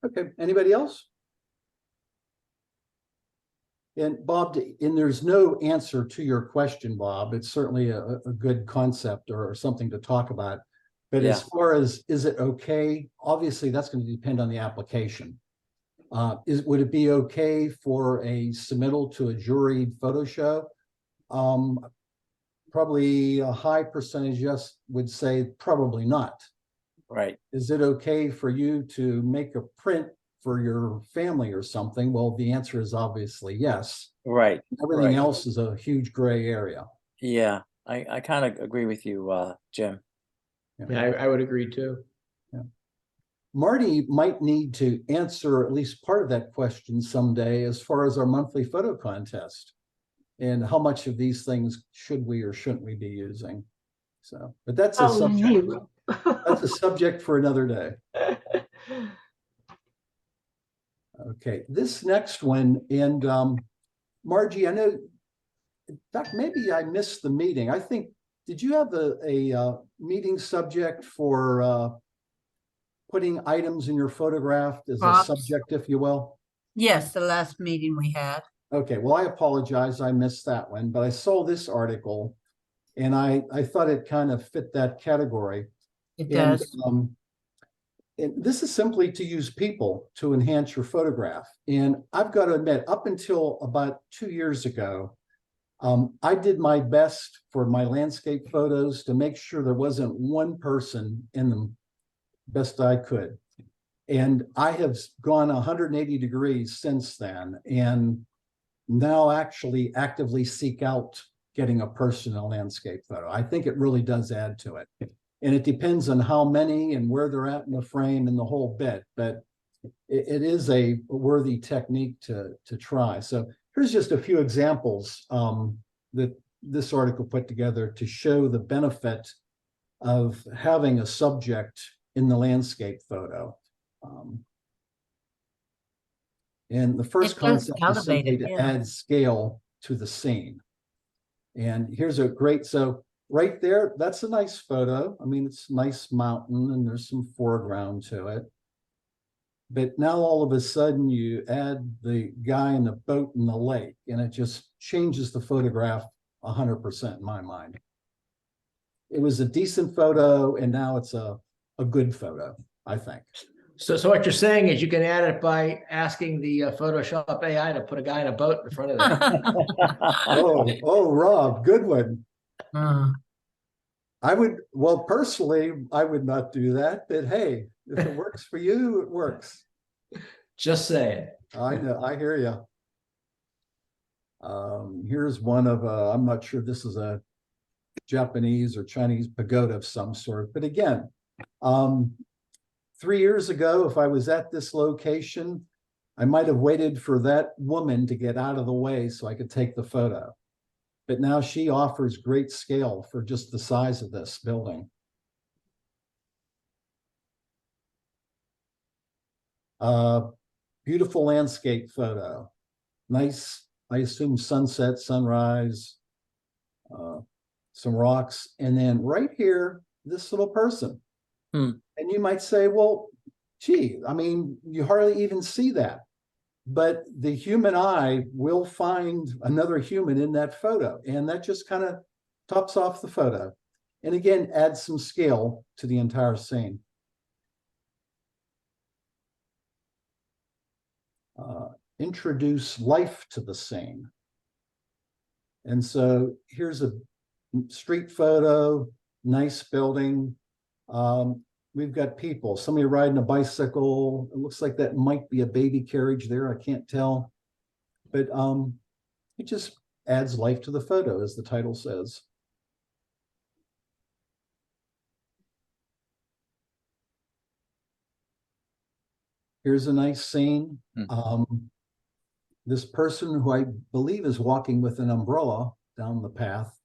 Okay, anybody else? And Bob, and there's no answer to your question, Bob. It's certainly a good concept or something to talk about. But as far as, is it okay? Obviously, that's going to depend on the application. Would it be okay for a submittal to a juried photo show? Probably a high percentage yes would say probably not. Right. Is it okay for you to make a print for your family or something? Well, the answer is obviously yes. Right. Everything else is a huge gray area. Yeah, I kind of agree with you, Jim. Yeah, I would agree too. Yeah. Marty might need to answer at least part of that question someday as far as our monthly photo contest and how much of these things should we or shouldn't we be using. So, but that's a subject. That's a subject for another day. Okay, this next one, and Margie, I know, in fact, maybe I missed the meeting. I think, did you have a meeting subject for putting items in your photograph as a subject, if you will? Yes, the last meeting we had. Okay, well, I apologize. I missed that one, but I saw this article and I thought it kind of fit that category. It does. And this is simply to use people to enhance your photograph. And I've got to admit, up until about 2 years ago, I did my best for my landscape photos to make sure there wasn't one person in them, best I could. And I have gone 180 degrees since then, and now actually actively seek out getting a person in a landscape photo. I think it really does add to it. And it depends on how many and where they're at in the frame and the whole bit, but it is a worthy technique to try. So here's just a few examples that this article put together to show the benefit of having a subject in the landscape photo. And the first It does concept is simply elevate it, to yeah. add scale to the scene. And here's a great, so right there, that's a nice photo. I mean, it's a nice mountain and there's some foreground to it. But now all of a sudden you add the guy in the boat in the lake and it just changes the photograph 100% in my mind. It was a decent photo and now it's a good photo, I think. So what you're saying is you can add it by asking the Photoshop AI to put a guy in a boat in front of that. Oh, Rob, good one. Uh, I would, well, personally, I would not do that, but hey, if it works for you, it works. Just saying. I know, I hear you. Here's one of, I'm not sure this is a Japanese or Chinese pagoda of some sort, but again, 3 years ago, if I was at this location, I might have waited for that woman to get out of the way so I could take the photo. But now she offers great scale for just the size of this building. Beautiful landscape photo. Nice, I assume sunset, sunrise, some rocks. And then right here, this little person. And you might say, well, gee, I mean, you hardly even see that. But the human eye will find another human in that photo. And that just kind of tops off the photo. And again, adds some scale to the entire scene. Introduce life to the scene. And so here's a street photo, nice building. We've got people, somebody riding a bicycle. It looks like that might be a baby carriage there. I can't tell. But it just adds life to the photo, as the title says. Here's a nice scene. This person who I believe is walking with an umbrella down the path.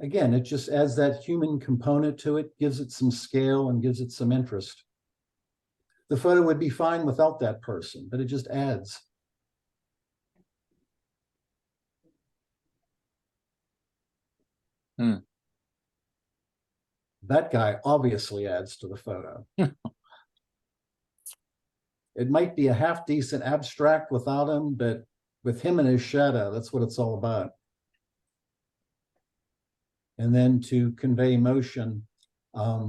Again, it just adds that human component to it, gives it some scale and gives it some interest. The photo would be fine without that person, but it just adds. That guy obviously adds to the photo. It might be a half decent abstract without him, but with him and his shadow, that's what it's all about. And then to convey emotion, I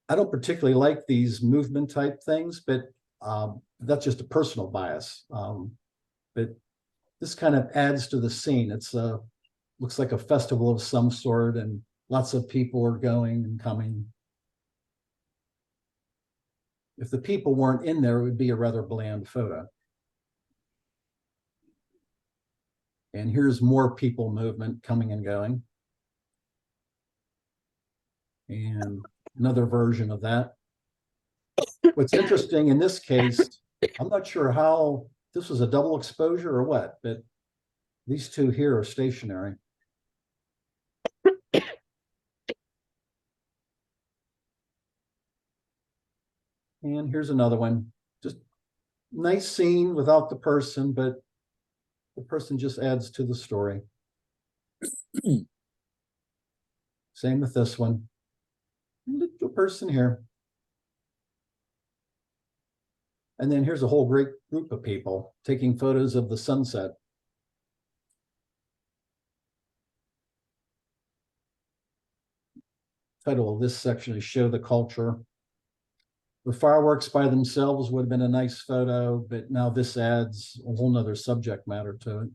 don't particularly like these movement type things, but that's just a personal bias. But this kind of adds to the scene. It's looks like a festival of some sort, and lots of people are going and coming. If the people weren't in there, it would be a rather bland photo. And here's more people movement coming and going. And another version of that. What's interesting in this case, I'm not sure how this was a double exposure or what, but these two here are stationary. And here's another one. Just nice scene without the person, but the person just adds to the story. Same with this one. Little person here. And then here's a whole great group of people taking photos of the sunset. Title of this section is Show the Culture. The fireworks by themselves would have been a nice photo, but now this adds a whole nother subject matter to it.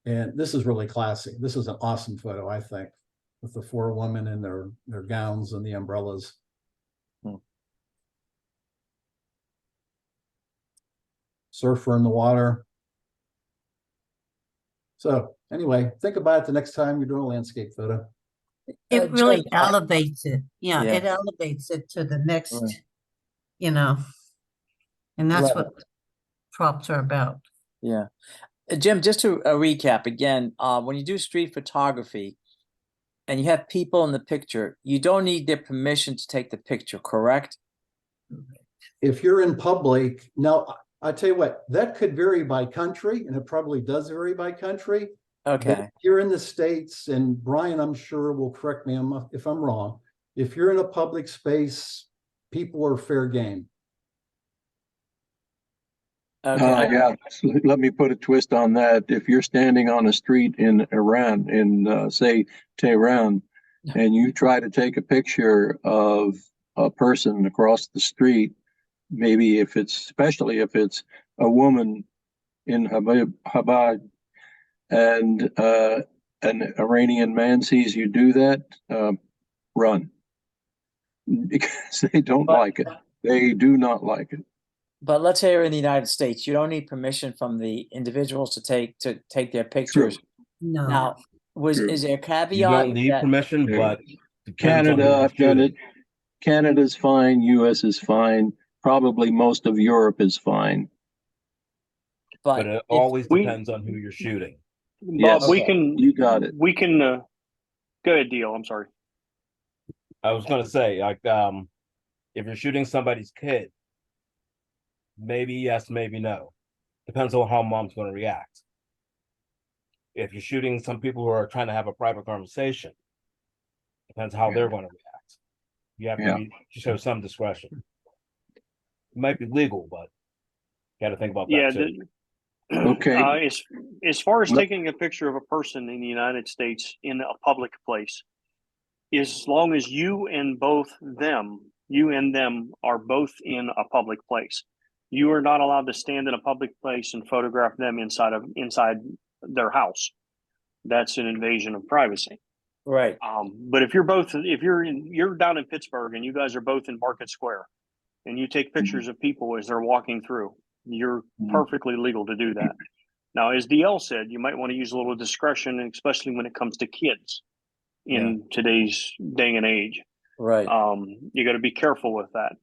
And this is really classy. This is an awesome photo, I think, with the four women in their gowns and the umbrellas. Surfer in the water. So anyway, think about it the next time you're doing a landscape photo. It really Jim, elevates it. Yeah, Yeah. it elevates it to the next, Right. you know, and that's Right. what props are about. Yeah. Jim, just to recap again, when you do street photography and you have people in the picture, you don't need their permission to take the picture, correct? If you're in public, now I tell you what, that could vary by country, and it probably does vary by country. But Okay. if you're in the States, and Brian, I'm sure will correct me if I'm wrong. If you're in a public space, people are fair game. Okay. Yeah, let me put a twist on that. If you're standing on a street in Iran, in say Tehran, and you try to take a picture of a person across the street, maybe especially if it's a woman in Habad, and an Iranian man sees you do that, run, because they don't like it. They do not like it. But let's say you're in the United States, you don't need permission from the individuals to take their pictures. No. Now, is there a caveat? You don't need that- permission, but depends on who Canada, you're I've done it. shooting. Canada's fine. US is fine. Probably most of Europe is fine. But it always we- depends on who you're shooting. Yes, Bob, we can. you got it. We can. Go ahead, Deal. I'm sorry. I was going to say, like, if you're shooting somebody's kid, maybe yes, maybe no. Depends on how mom's going to react. If you're shooting some people who are trying to have a private conversation, depends how they're going to react. You have to show some discretion. It might be legal, but you got to think about that too. Okay. As far as taking a picture of a person in the United States in a public place, as long as you and them are both in a public place, you are not allowed to stand in a public place and photograph them inside their house. That's an invasion of privacy. Right. But if you're down in Pittsburgh and you guys are both in Market Square, and you take pictures of people as they're walking through, you're perfectly legal to do that. Now, as DL said, you might want to use a little discretion, especially when it comes to kids in today's day and age. Right. You got to be careful with that.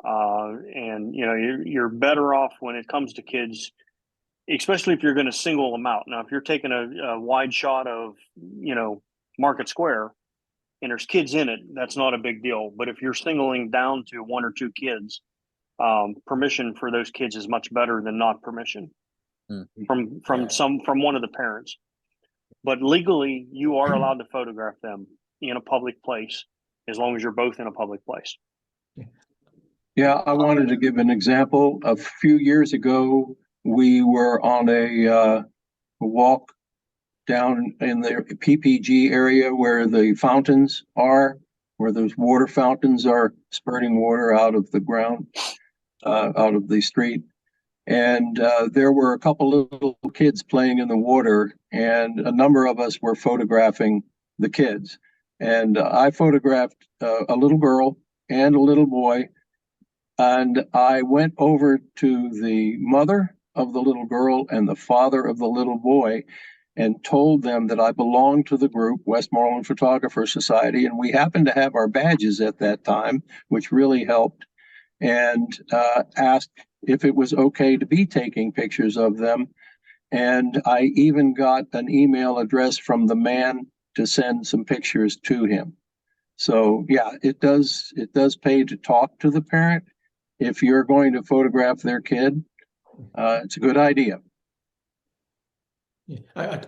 And you're better off when it comes to kids, especially if you're going to single them out. Now, if you're taking a wide shot of, Market Square and there's kids in it, that's not a big deal. But if you're singling down to one or two kids, permission for those kids is much better than not permission from one of the parents. But legally, you are allowed to photograph them in a public place as long as you're both in a public place. Yeah, I wanted to give an example. A few years ago, we were on a walk down in the PPG area where the fountains are, where those water fountains are spurting water out of the ground, out of the street. And there were a couple little kids playing in the water, and a number of us were photographing the kids. And I photographed a little girl and a little boy. And I went over to the mother of the little girl and the father of the little boy and told them that I belonged to the group, Westmoreland Photographer Society, and we happened to have our badges at that time, which really helped, and asked if it was okay to be taking pictures of them. And I even got an email address from the man to send some pictures to him. So yeah, it does pay to talk to the parent. If you're going to photograph their kid, it's a good idea. Yeah,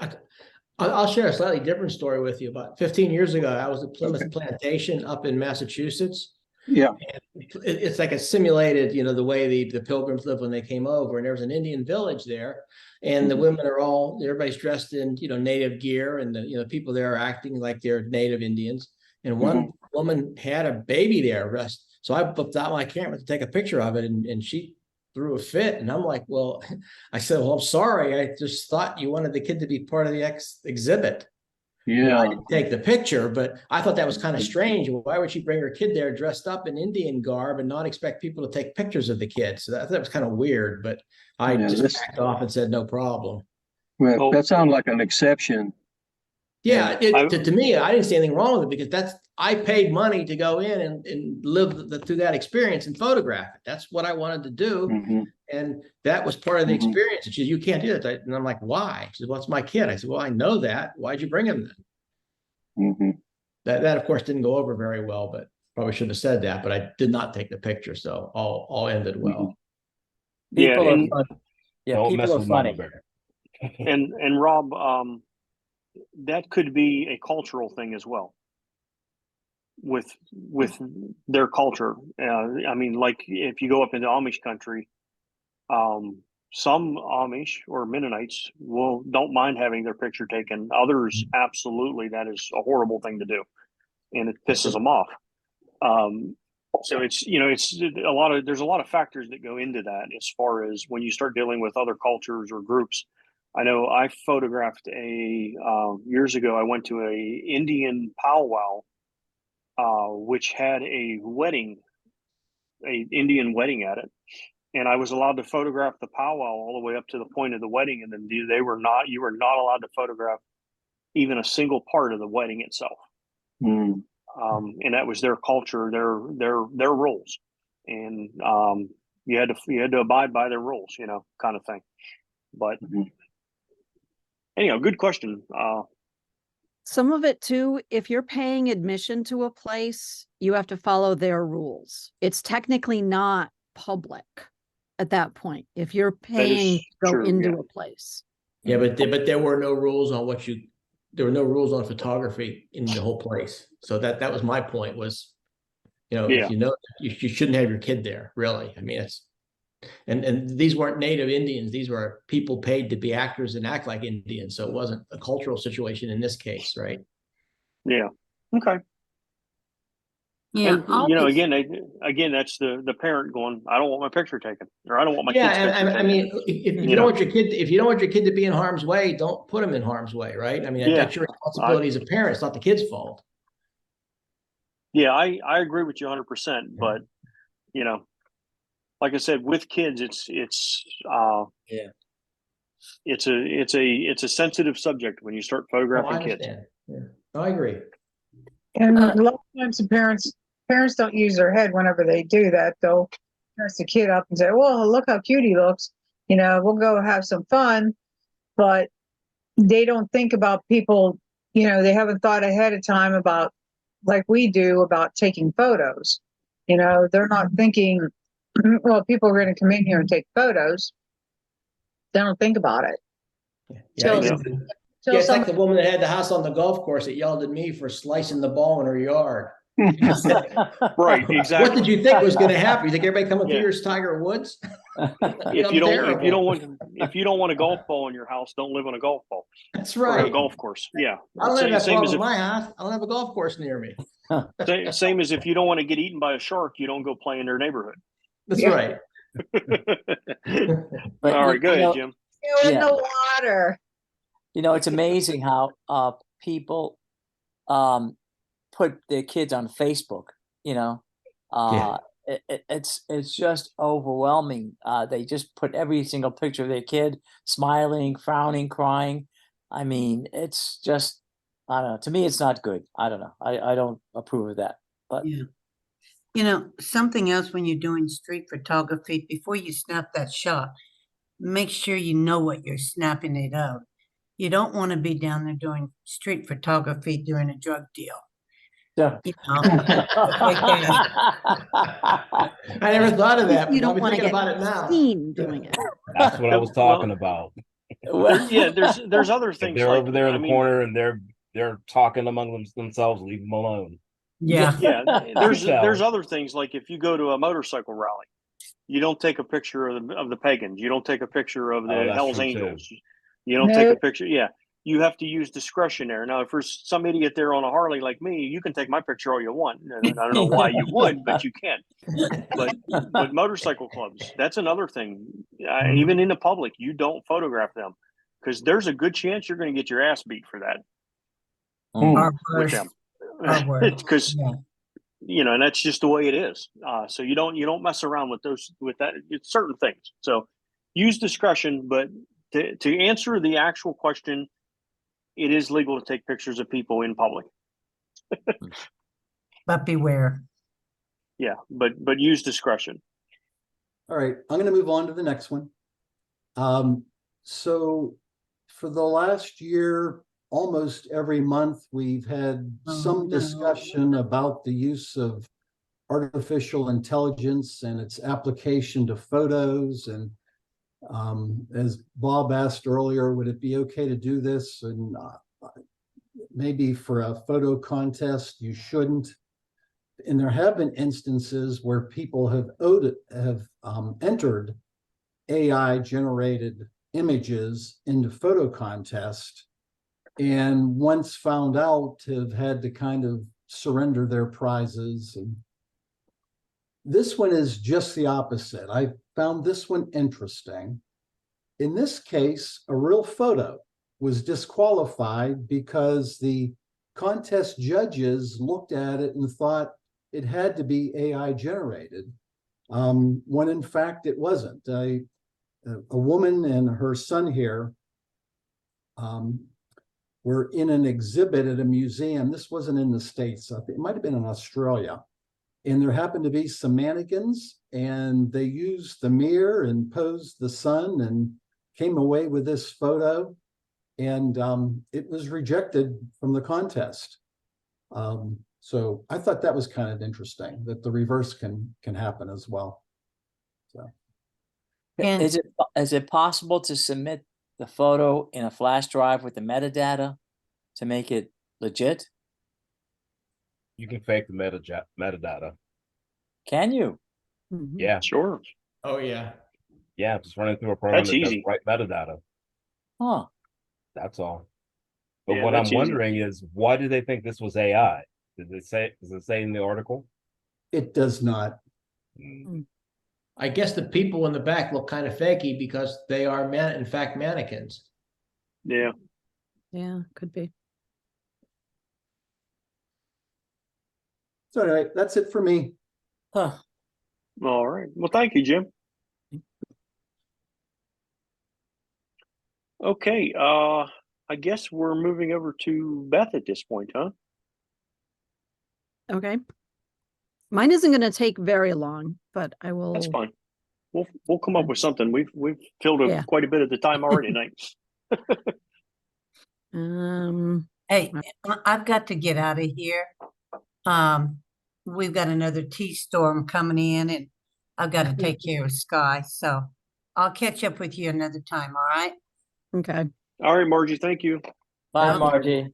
I'll share a slightly different story with you. About 15 years ago, I was at Plymouth Plantation up in Massachusetts. Yeah. It's like a simulated, the way the pilgrims lived when they came over, and there was an Indian village there, and the women are everybody's dressed in, native gear, and the people there are acting like they're native Indians. And one woman had a baby there. So I whipped out my camera to take a picture of it, and she threw a fit. And I'm like, well, I said, well, I'm sorry. I just thought you wanted the kid to be part of the exhibit. Yeah. I didn't take the picture, but I thought that was kind of strange. Why would she bring her kid there dressed up in Indian garb and not expect people to take pictures of the kid? So that was kind of weird, but I just backed off and said, no problem. Well, Oh. that sounds like an exception. Yeah, I- to me, I didn't see anything wrong with it because I paid money to go in and live through that experience and photograph it. That's what I wanted to do. Mhm. And that was part of the Mhm. experience. And she said, you can't do that. And I'm like, why? She said, well, it's my kid. I said, well, I know that. Why'd you bring him then? Mhm. That of course didn't go over very well, but probably shouldn't have said that, but I did not take the picture. So all ended well. Yeah, People are and- fun. Yeah, Don't mess people are with Mama funny. Bear. And Rob, that could be a cultural thing as well. With their culture, I mean, like if you go up into Amish country, some Amish or Mennonites don't mind having their picture taken. Others, absolutely, that is a horrible thing to do, and it pisses them off. So it's there's a lot of factors that go into that as far as when you start dealing with other cultures or groups. I know I photographed years ago. I went to a Indian powwow, which had a Indian wedding at it, and I was allowed to photograph the powwow all the way up to the point of the wedding, and then you were not allowed to photograph even a single part of the wedding itself. Mm. And that was their culture, their rules, and you had to abide by their rules, kind of thing. But Mhm. anyhow, good question. Some of it too, if you're paying admission to a place, you have to follow their rules. It's technically not public at that point. If you're paying to go true, into yeah. a place. Yeah, but there were no rules on there were no rules on photography in the whole place. So that was my point was, Yeah. if you shouldn't have your kid there, really. I mean, and these weren't native Indians. These were people paid to be actors and act like Indians. So it wasn't a cultural situation in this case, right? Yeah. Okay. Yeah, And again, that's the parent going, I don't want my picture taken, or I don't want my kid's picture taken. I mean, if you don't want your kid to be in harm's way, don't put them in harm's way, right? I mean, that's your responsibility as a parent. It's not the kid's fault. Yeah, I agree with you 100%. But like I said, with kids, it's a sensitive subject when you start photographing kids. Yeah, I agree. And a lot of times the parents don't use their head whenever they do that. They'll dress the kid up and say, well, look how cute he looks. We'll go have some fun. But they don't think about people, they haven't thought ahead of time about, like we do, about taking photos. They're not thinking, well, people are going to come in here and take photos. They don't think about it. It's like the woman that had the house on the golf course that yelled at me for slicing the ball in her yard. Right, exactly. What did you think was going to happen? You think everybody coming through your Tiger Woods? If you don't want a golf ball in your house, don't live on a golf ball. That's right. Or a golf course. Yeah. I don't have that problem in my house. I don't have a golf course near me. Same as if you don't want to get eaten by a shark, you don't go play in their neighborhood. That's right. All right, go ahead, Jim. You're in the water. It's amazing how people put their kids on Facebook. It's just overwhelming. They just put every single picture of their kid smiling, frowning, crying. I mean, it's just, I don't know. To me, it's not good. I don't know. I don't approve of that. But something else when you're doing street photography, before you snap that shot, make sure you know what you're snapping it of. You don't want to be down there doing street photography during a drug deal. Yeah. I never thought of that. You don't want to get about it now. seen doing it. That's what I was talking about. There's other If things. they're like, over there in the corner and they're talking among themselves, leave them alone. Yeah. There's other things, like if you go to a motorcycle rally, you don't take a picture of the pagans. You don't take a picture of the Hell's Angels. You don't take a picture. Yeah. You have to use discretion there. Now, if there's some idiot there on a Harley like me, you can take my picture all you want. I don't know why you would, but you can. But motorcycle clubs, that's another thing. Even in the public, you don't photograph them, because there's a good chance you're going to get your ass beat for that. With them. Because and that's just the way it is. So you don't mess around with that. It's certain things. So use discretion, but To answer the actual question, it is legal to take pictures of people in public. But beware. Yeah, but use discretion. All right, I'm going to move on to the next one. So for the last year, almost every month, we've had some discussion about the use of artificial intelligence and its application to photos. And as Bob asked earlier, would it be okay to do this? And maybe for a photo contest, you shouldn't. And there have been instances where people have entered AI generated images into photo contest, and once found out, have had to kind of surrender their prizes. And this one is just the opposite. I found this one interesting. In this case, a real photo was disqualified because the contest judges looked at it and thought it had to be AI generated, when in fact it wasn't. A woman and her son here were in an exhibit at a museum. This wasn't in the States. I think it might have been in Australia. And there happened to be some mannequins, and they used the mirror and posed the sun and came away with this photo. And it was rejected from the contest. So I thought that was kind of interesting, that the reverse can happen as well. So, And is it possible to submit the photo in a flash drive with the metadata to make it legit? You can fake the metadata. Can you? Yeah. Sure. Oh, yeah. Yeah, just running through a program That's that does easy. right metadata. Huh. That's all. But Yeah, what that's I'm easy. wondering is, why do they think this was AI? Does it say in the article? it does not. I guess the people in the back look kind of fakey because they are in fact mannequins. Yeah. Yeah, could be. So anyway, that's it for me. Huh. All right. Well, thank you, Jim. Okay. I guess we're moving over to Beth at this point, huh? Okay. Mine isn't going to take very long, but I will. That's fine. We'll come up with something. We've filled quite a bit of the time already tonight. Hey, I've got to get out of here. We've got another tea storm coming in, and I've got to take care of Sky. So I'll catch up with you another time. All right. Okay. All right, Margie. Thank you. Bye, Okay. Margie.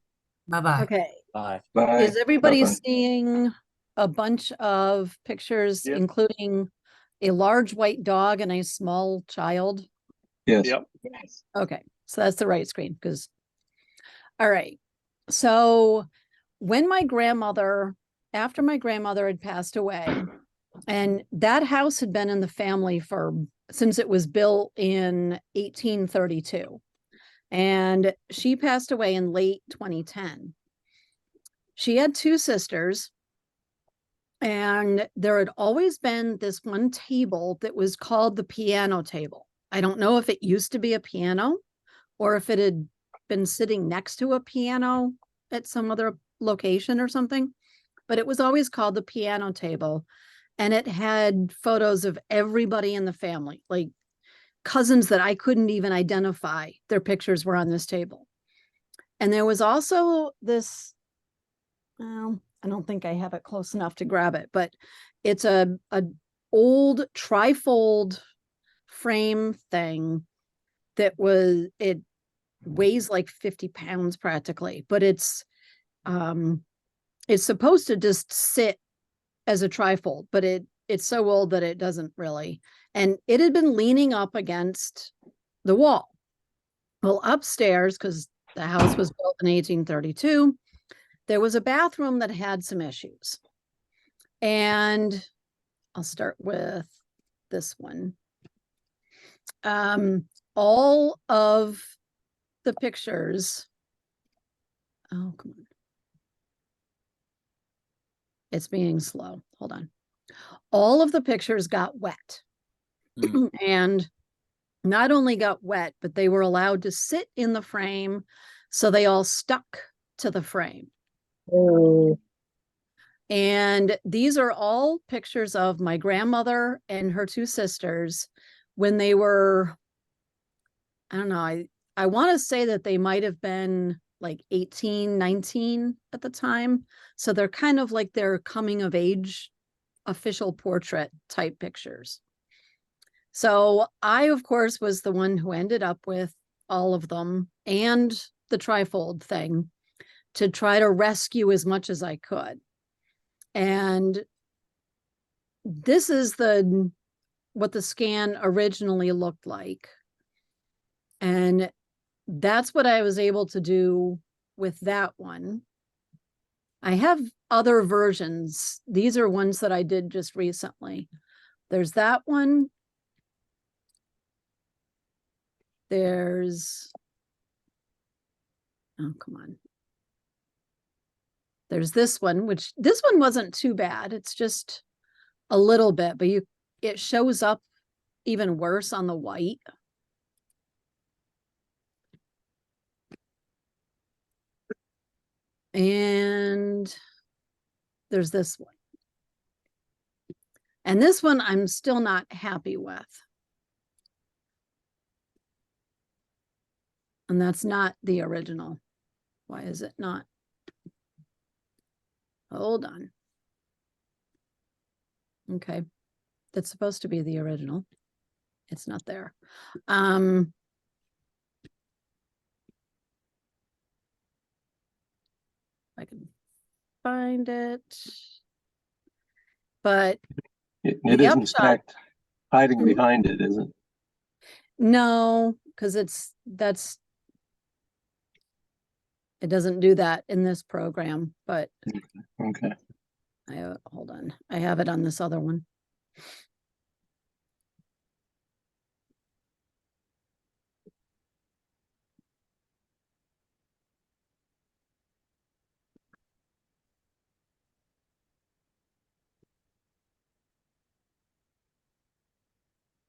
Bye-bye. Okay. Bye. Bye. Is everybody Bye-bye. seeing a bunch of pictures, Yep. including a large white dog and a small child? Yes. Yep. Okay, so that's the right screen. Because, all right. So when after my grandmother had passed away, and that house had been in the family since it was built in 1832, and she passed away in late 2010. She had two sisters, and there had always been this one table that was called the piano table. I don't know if it used to be a piano or if it had been sitting next to a piano at some other location or something, but it was always called the piano table. And it had photos of everybody in the family, like cousins that I couldn't even identify. Their pictures were on this table. And there was also this, well, I don't think I have it close enough to grab it, but it's a old trifold frame thing that it weighs like 50 pounds practically, but it's supposed to just sit as a trifold, but it's so old that it doesn't really. And it had been leaning up against the wall. Well, upstairs, because the house was built in 1832, there was a bathroom that had some issues. And I'll start with this one. All of the pictures. Oh, come on. It's being slow. Hold on. All of the pictures got wet. And not only got wet, but they were allowed to sit in the frame. So they all stuck to the frame. Oh, And these are all pictures of my grandmother and her two sisters when they were, I don't know, I want to say that they might have been like 18, 19 at the time. So they're kind of like their coming of age official portrait type pictures. So I, of course, was the one who ended up with all of them and the trifold thing to try to rescue as much as I could. And this is what the scan originally looked like. And that's what I was able to do with that one. I have other versions. These are ones that I did just recently. There's that one. There's, oh, come on. There's this one, which this one wasn't too bad. It's just a little bit, but it shows up even worse on the white. And there's this one. And this one I'm still not happy with. And that's not the original. Why is it not? Hold on. Okay. That's supposed to be the original. It's not there. I can find it. But It the isn't upshot, stacked, hiding Mhm. behind it, is it? no, because it doesn't do that in this program, but Okay. hold on. I have it on this other one.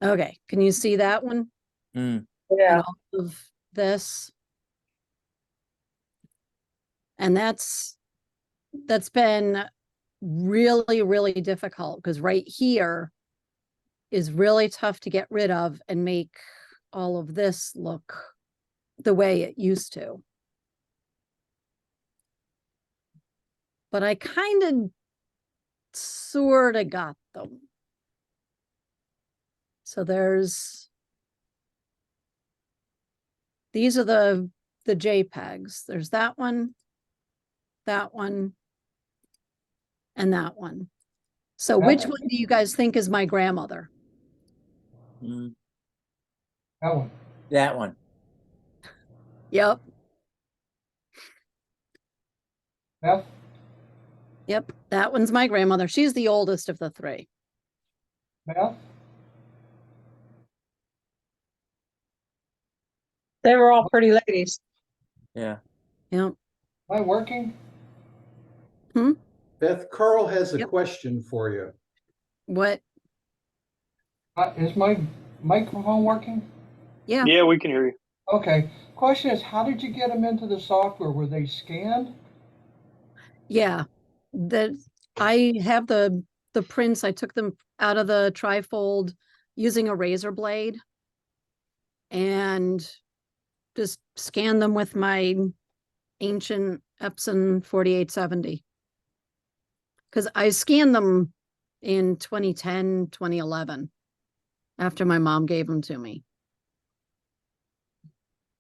Okay, can you see that one? Mm. yeah. And all of this. And that's been really, really difficult because right here is really tough to get rid of and make all of this look the way it used to. But I kind of sort of got them. So these are the JPEGs. There's that one, and that one. So which one do you guys think is my grandmother? Mm. That one. That one. Yep. Beth? Yep, that one's my grandmother. She's the oldest of the three. Beth? They were all pretty ladies. Yeah. Yep. Am I working? Beth, Carl has a Yep. question for you. What? Is my microphone working? Yeah. Yeah, we can hear you. Okay. Question is, how did you get them into the software? Were they scanned? Yeah. I have the prints. I took them out of the trifold using a razor blade and just scanned them with my ancient Epson 4870. Because I scanned them in 2010, 2011, after my mom gave them to me.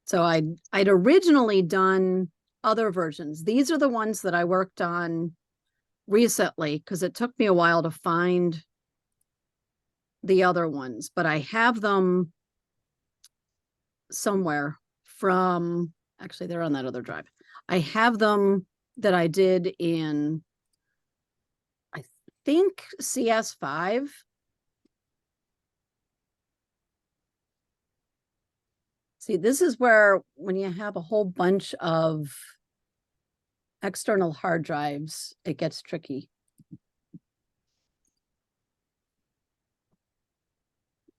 So I'd originally done other versions. These are the ones that I worked on recently because it took me a while to find the other ones, but I have them somewhere from, actually they're on that other drive. I have them that I did in, I think, CS5. See, this is where when you have a whole bunch of external hard drives, it gets tricky.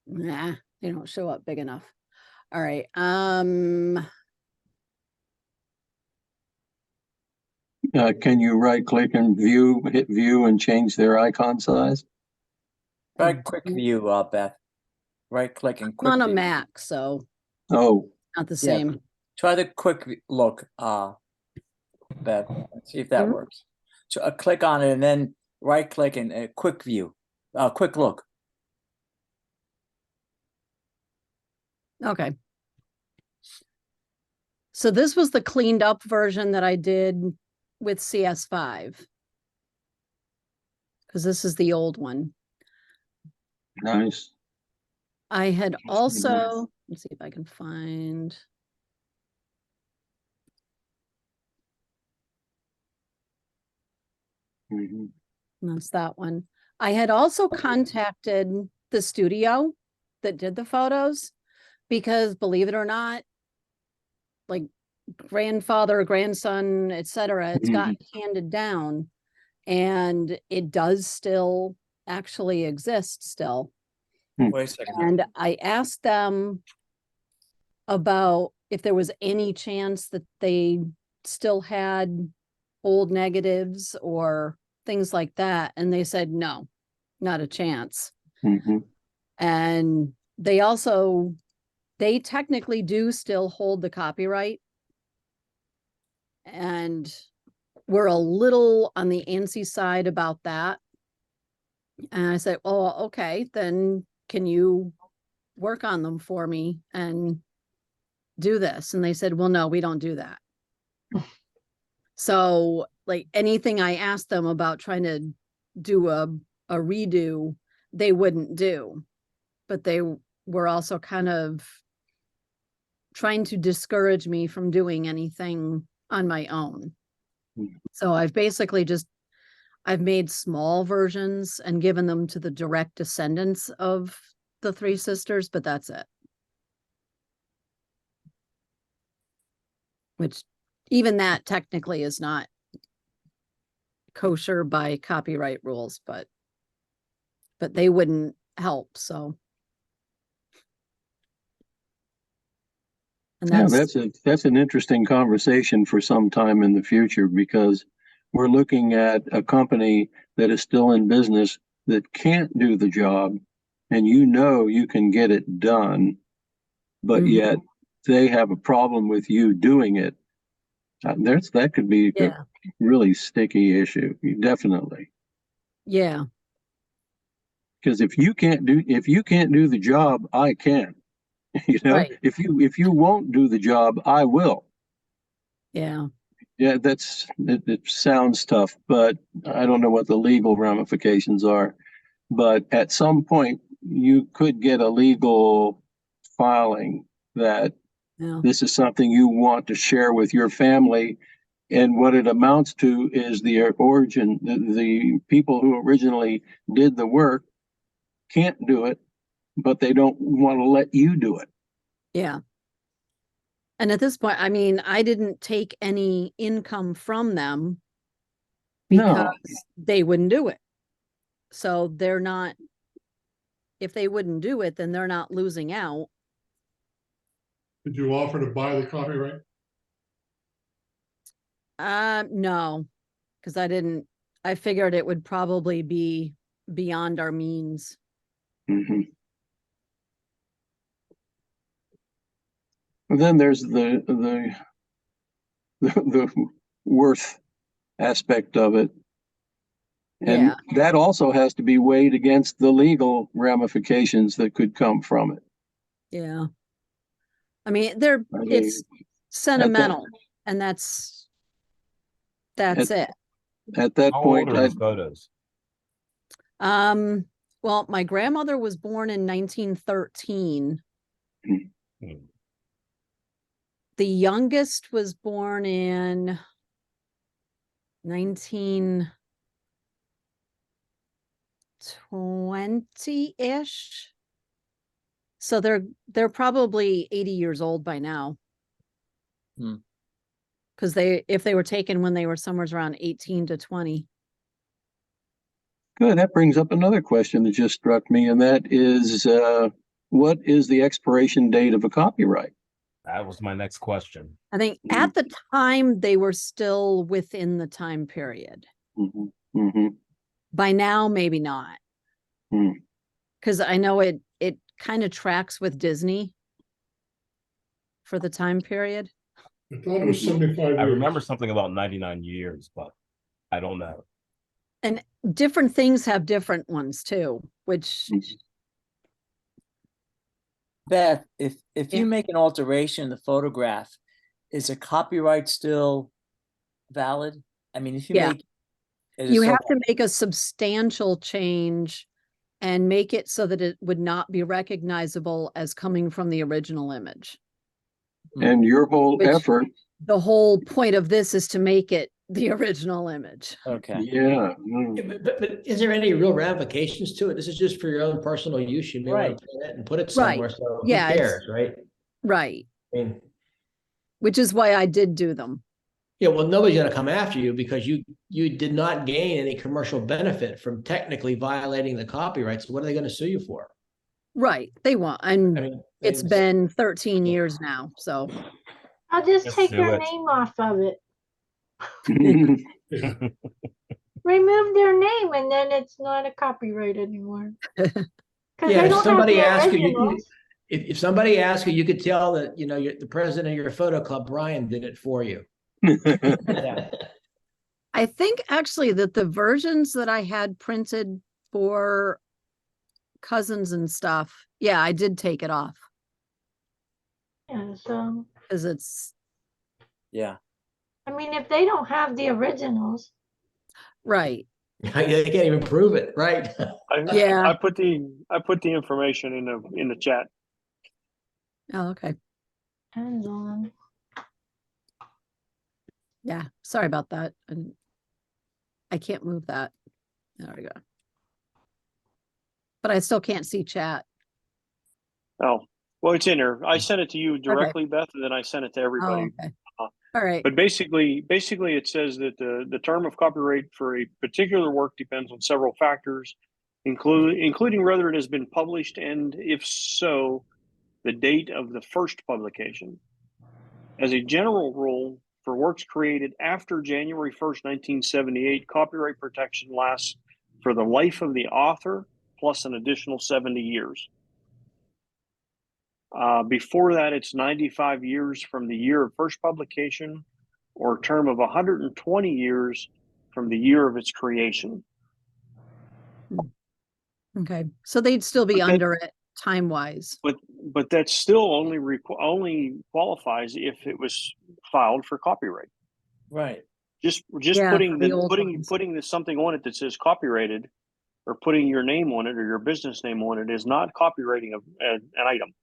Nah, They don't show up big enough. All right. Can you right click and hit view and change their icon size? Right, quick view, Beth. Right click and I'm quick on a view. Mac, so Oh, not the Yeah. same. Try the look, Beth. See if that Mhm. works. So click on it and then right click and quick view, quick look. Okay. So this was the cleaned up version that I did with CS5. Because this is the old one. nice. I had also, let's see if I can find. Mhm. That's that one. I had also contacted the studio that did the photos because, believe it or not, like grandfather, grandson, etc., it's got handed down, and it does still actually exist still. Wait a second. And I asked them about if there was any chance that they still had old negatives or things like that. And they said, no, not a chance. Mhm. And they technically do still hold the copyright. And we're a little on the antsy side about that. And I said, oh, okay, then can you work on them for me and do this? And they said, well, no, we don't do that. So like anything I asked them about trying to do a redo, they wouldn't do. But they were also kind of trying to discourage me from doing anything on my own. So I've basically I've made small versions and given them to the direct descendants of the three sisters, but that's it. Which even that technically is not kosher by copyright rules, but they wouldn't help. So, and Yeah, that's an interesting conversation for some time in the future, because we're looking at a company that is still in business that can't do the job, and you can get it done, but Mhm. yet they have a problem with you doing it. That could be a Yeah. really sticky issue, definitely. Yeah. Because if you can't do the job, I can. Right. If you won't do the job, I will. Yeah. Yeah, it sounds tough, but I don't know what the legal ramifications are. But at some point, you could get a legal filing that Yeah. this is something you want to share with your family. And what it amounts to is the origin, the people who originally did the work can't do it, but they don't want to let you do it. Yeah. And at this point, I mean, I didn't take any income from them because they wouldn't do it. So they're not, if they wouldn't do it, then they're not losing out. Did you offer to buy the copyright? No, because I figured it would probably be beyond our means. Mm-hmm. And then there's the worth aspect of it. And Yeah. that also has to be weighed against the legal ramifications that could come from it. Yeah. I mean, it's sentimental, and that's it. At that How point, old are these photos? Well, my grandmother was born in 1913. The youngest was born in 1920-ish. So they're probably 80 years old by now. Because if they were taken when they were somewhere around 18 to 20. Good. That brings up another question that just struck me, and that is what is the expiration date of a copyright? That was my next question. I think at the time they were still within the time period. Mhm, mhm. By now, maybe not. Hmm. Because I know it kind of tracks with Disney for the time period. I thought it was 75 I years. remember something about 99 years, but I don't know. And different things have different ones too, which Beth, if Yeah. you make an alteration in the photograph, is the copyright still valid? I mean, if you Yeah. make it you is so- have to make a substantial change and make it so that it would not be recognizable as coming from the original image. And your whole Which- effort, The whole point of this is to make it the original image. Okay. yeah. But is there any real ramifications to it? This is just for your own personal use. You may want Right. to print it and put it Right. somewhere. So Yeah, who it's- cares, right? Right. I mean, Which is why I did do them. yeah, well, nobody's going to come after you because you did not gain any commercial benefit from technically violating the copyright. So what are they going to sue you for? Right. They want, I and mean, it's been 13 years now. So I'll just Just take do their it. name off of it. Remove their name and then it's not a copyright anymore. Because Yeah, they if don't somebody have asks the you, originals. if somebody asks you, you could tell that, you know, the president of your photo club, Brian, did it for you. Yeah. I think actually that the versions that I had printed for cousins and stuff, yeah, I did take it off Yeah, so because it's Yeah. I mean, if they don't have the originals, right. They can't even prove it, right? Yeah. I put the information in the chat. Oh, okay. hands on. Yeah. Sorry about that. And I can't move that. There we go. But I still can't see chat. Oh, well, it's in there. I sent it to you directly, Beth, and then I sent it to Oh, everybody. okay. All right. But basically it says that the term of copyright for a particular work depends on several factors, including whether it has been published and, if so, the date of the first publication. As a general rule, for works created after January 1st, 1978, copyright protection lasts for the life of the author plus an additional 70 years. Before that, it's 95 years from the year of first publication, or a term of 120 years from the year of its creation. Okay. So they'd still be under it time wise. But that still only qualifies if it was filed for copyright. Right. Just Yeah, putting for the old ones. something on it that says copyrighted, or putting your name on it or your business name on it, is not copywriting an item.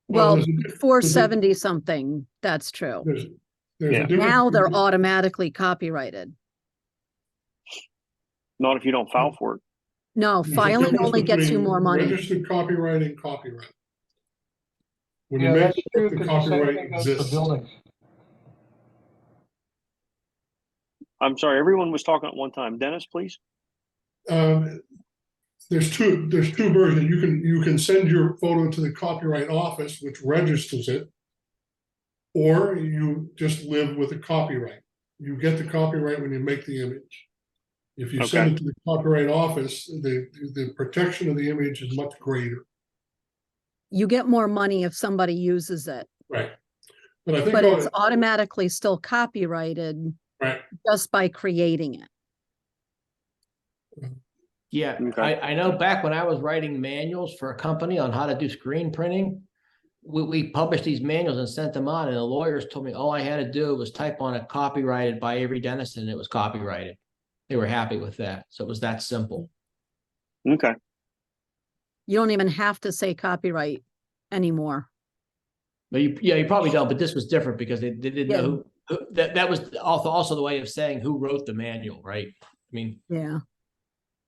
Well, there's before 70 something, that's true. There's Yeah. a difference. Now they're automatically copyrighted. Not if you don't file for it. No, There's a filing difference only gets you between more money. Registered copyright and copyright. When Yeah, you make that's true, the 'cause the same copyright thing goes for exists. buildings. I'm sorry, everyone was talking at one time. Dennis, please. There's two versions. You can send your photo to the Copyright Office, which registers it, or you just live with the copyright. You get the copyright when you make the image. If you send it to the Copyright Office, the protection of the image is much greater. You get more money if somebody uses it, Right. But I think but it's automatically still copyrighted right. just by creating it. Yeah, I know back when I was writing manuals for a company on how to do screen printing, we published these manuals and sent them on, and the lawyers told me all I had to do was type on it copyrighted by Avery Dennison, and it was copyrighted. They were happy with that. So it was that simple. Okay. You don't even have to say copyright anymore. But you probably don't, but this was different because they didn't know who that was also the way of saying who wrote the manual, right? I mean, yeah.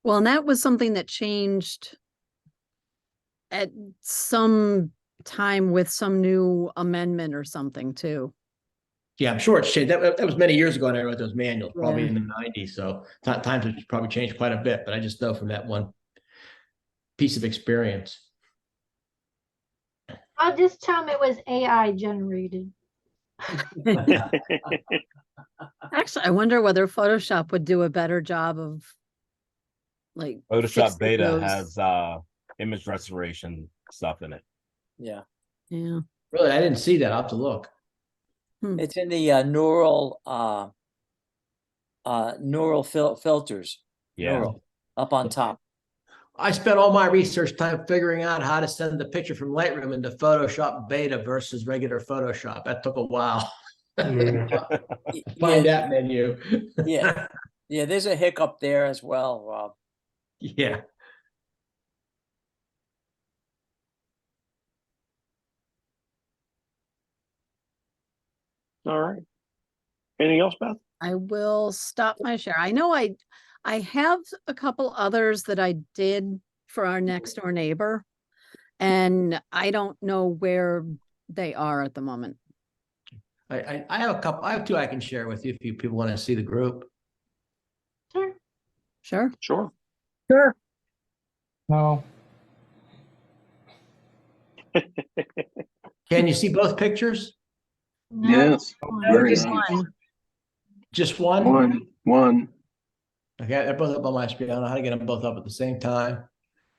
Well, and that was something that changed at some time with some new amendment or something too. yeah, I'm sure it's changed. That was many years ago, and I wrote those manuals, probably Yeah. in the 90s. So times have probably changed quite a bit, but I just know from that one piece of experience. I'll just tell them it was AI generated. Actually, I wonder whether Photoshop would do a better job of like Photoshop fixing Beta those. has image restoration stuff in it. Yeah. Yeah. Really, I didn't see that. I'll have to look. It's in the neural filters. Yeah. Neural up on top. I spent all my research time figuring out how to send the picture from Lightroom into Photoshop Beta versus regular Photoshop. That took a while. Find that menu. Yeah. Yeah, there's a hiccup there as well, Rob. Yeah. All right. Anything else, Beth? I will stop my share. I know I have a couple others that I did for our next door neighbor, and I don't know where they are at the moment. I have a couple. I have two I can share with you if you people want to see the group. Sure. Sure. Sure. Sure. No. Can you see both pictures? No, Yes. Very just nice. one. Just one? One. Okay, they're both up on my screen. I don't know how to get them both up at the same time.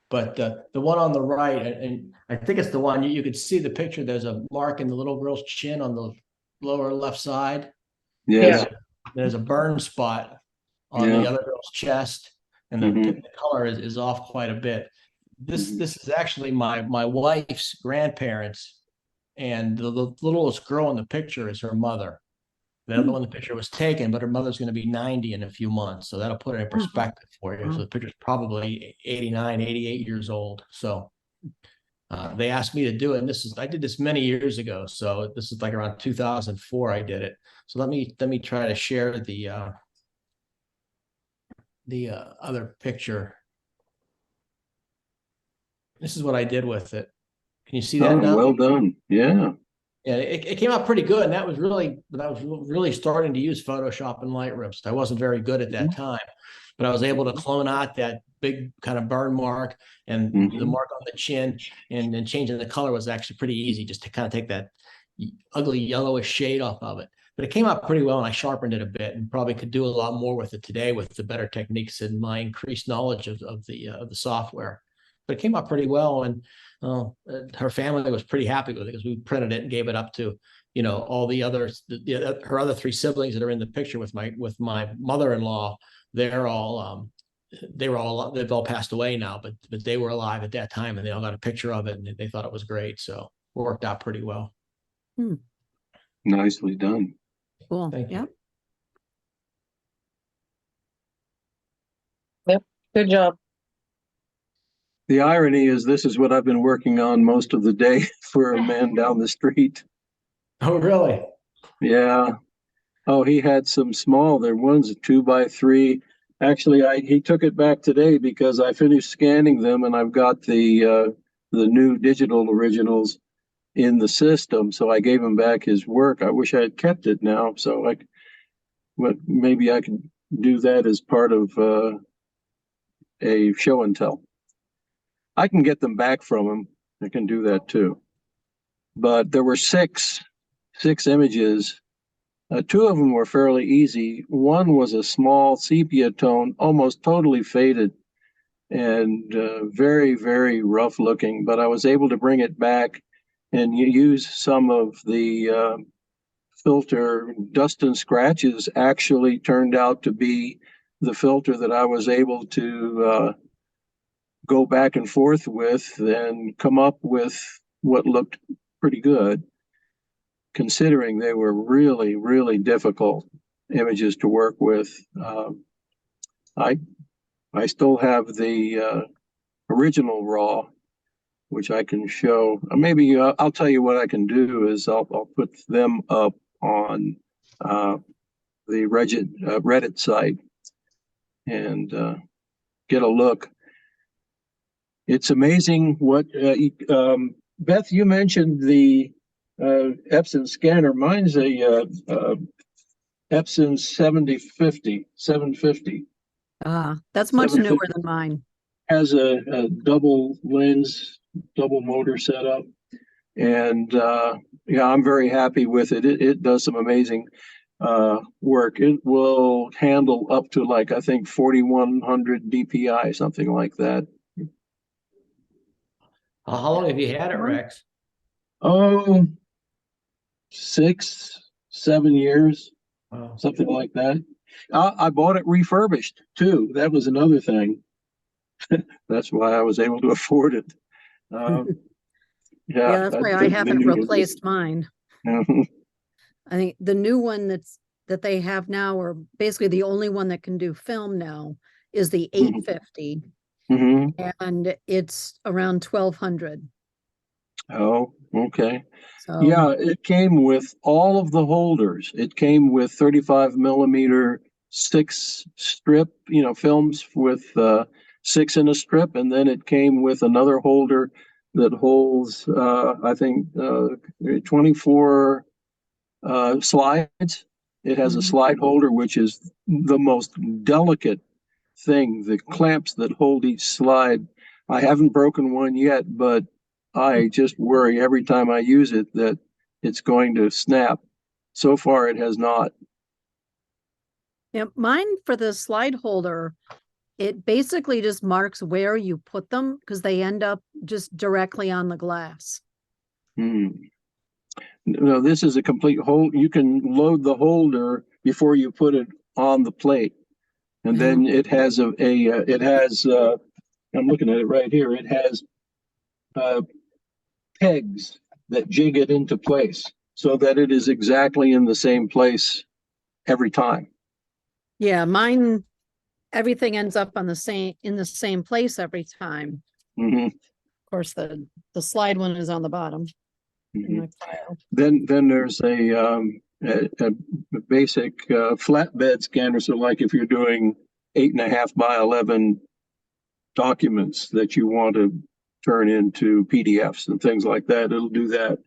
But the one on the right, and I think it's the one you could see the picture. There's a mark in the little girl's chin on the lower left side. Yes. There's a burn spot on the other girl's chest, and the color is off quite a bit. This is actually my wife's grandparents, and the littlest girl in the picture is her mother. They don't know when the picture was taken, but her mother's going to be 90 in a few months. So that'll put it in perspective for you. So the picture's probably 89, 88 years old. So they asked me to do it. And I did this many years ago. So this is like around 2004 I did it. So let me try to share the other picture. This is what I did with it. Can you see that now? Well done. Yeah. Yeah, it came out pretty good. And that was really starting to use Photoshop and Lightroom. So I wasn't very good at that time, but I was able to clone out that big kind of burn mark and the mark on the chin, and then changing the color was actually pretty easy, just to kind of take that ugly yellowish shade off of it. But it came out pretty well, and I sharpened it a bit, and probably could do a lot more with it today with the better techniques and my increased knowledge of the software. But it came out pretty well, and her family was pretty happy with it because we printed it and gave it up to, all the others, her other three siblings that are in the picture with my mother-in-law. They've all passed away now, but they were alive at that time, and they all got a picture of it, and they thought it was great. So it worked out pretty well. Nicely done. Cool. Thank you. Yep. Good job. The irony is this is what I've been working on most of the day for a man down the street. Oh, really? Yeah. Oh, he had some small, there one's a 2x3. Actually, he took it back today because I finished scanning them and I've got the new digital originals in the system. So I gave him back his work. I wish I had kept it now. So maybe I can do that as part of a show and tell. I can get them back from him. I can do that too. But there were six images. Two of them were fairly easy. One was a small sepia tone, almost totally faded and very, very rough looking. But I was able to bring it back and use some of the filter. Dust and Scratches actually turned out to be the filter that I was able to go back and forth with and come up with what looked pretty good, considering they were really, really difficult images to work with. I still have the original RAW, which I can show. Maybe I'll tell you what I can do is I'll put them up on the Reddit site and get a look. It's amazing what Beth, you mentioned the Epson scanner. Mine's a Epson 750. That's much newer than mine. Has a double lens, double motor setup. And yeah, I'm very happy with it. It does some amazing work. It will handle up to like, I think 4,100 DPI, something like that. How long have you had it, Rex? Oh, 6, 7 years, Wow. something like that. I bought it refurbished too. That was another thing. That's why I was able to afford it. Yeah, Yeah, that's why I haven't replaced mine. Mhm. I think the new one that they have now, or basically the only one that can do film now, is the 850, and it's around 1,200. Oh, okay. So Yeah, it came with all of the holders. It came with 35 millimeter 6 strip, films with 6 in a strip, and then it came with another holder that holds, I think, 24 slides. It has a slide holder, which is the most delicate thing. The clamps that hold each slide. I haven't broken one yet, but I just worry every time I use it that it's going to snap. So far, it has not. yeah, mine for the slide holder, it basically just marks where you put them because they end up just directly on the glass. No, this is a complete hold. You can load the holder before you put it on the plate, and then it has I'm looking at it right here. It has pegs that jig it into place so that it is exactly in the same place every time. Yeah, mine, everything ends up on in the same place every time. Of course, the slide one is on the bottom. In my file. Then there's a basic flatbed scanner. So like if you're doing 8.5 by 11 documents that you want to turn into PDFs and things like that, it'll do that.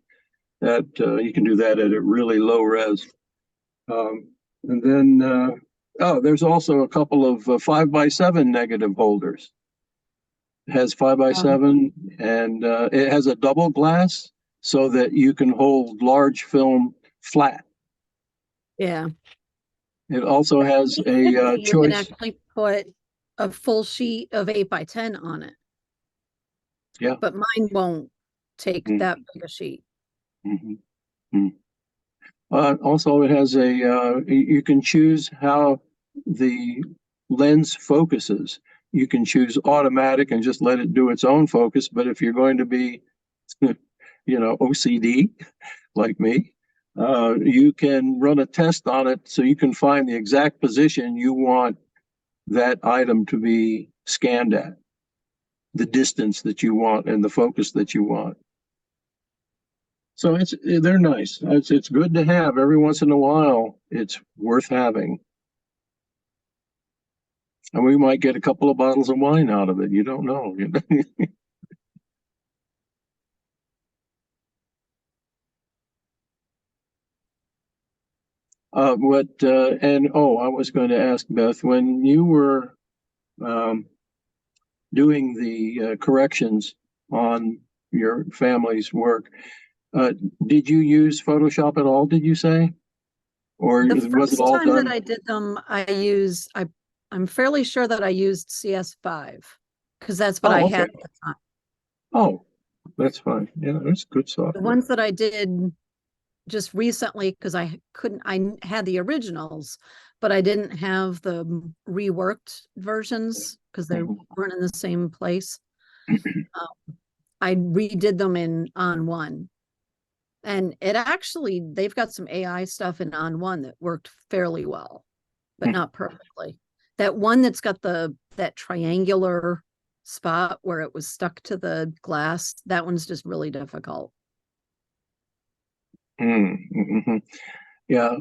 You can do that at a really low res. And then there's also a couple of 5x7 negative holders. It has 5x7 and it has a double glass so that you can hold large film flat. Yeah. It also has a You choice. can actually put a full sheet of 8x10 on it. Yeah. But mine won't take that big a sheet. Also, it has you can choose how the lens focuses. You can choose automatic and just let it do its own focus. But if you're going to be, OCD like me, you can run a test on it so you can find the exact position you want that item to be scanned at, the distance that you want and the focus that you want. So they're nice. It's good to have every once in a while. It's worth having. And we might get a couple of bottles of wine out of it. You don't know. I was going to ask Beth, when you were doing the corrections on your family's work, did you use Photoshop at all, did you say? Or The was first it all time done? that I did them, I'm fairly sure that I used CS5 because that's what I had at the time. Oh, that's fine. Yeah, that's good software. The ones that I did just recently, because I had the originals, but I didn't have the reworked versions because they weren't in the same place. I redid them in On1. And they've got some AI stuff in On1 that worked fairly well, but not perfectly. That one that's got that triangular spot where it was stuck to the glass, that one's just really difficult. Yeah.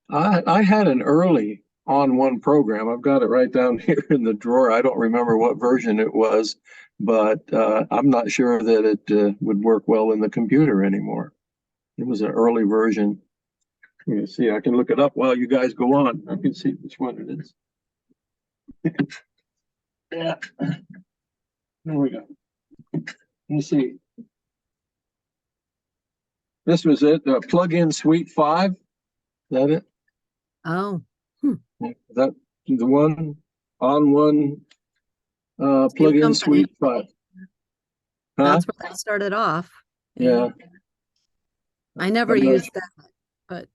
I had an early On1 program. I've got it right down here in the drawer. I don't remember what version it was, but I'm not sure that it would work well in the computer anymore. It was an early version. Let me see. I can look it up while you guys go on. I can see which one it is. Yeah. There we go. Let me see. This was it. Plug-in Suite 5. Is that it? Oh, Is that the one on one plug-in company. Suite 5? Huh? That's where that started off. Yeah. I never I'm not- used that, but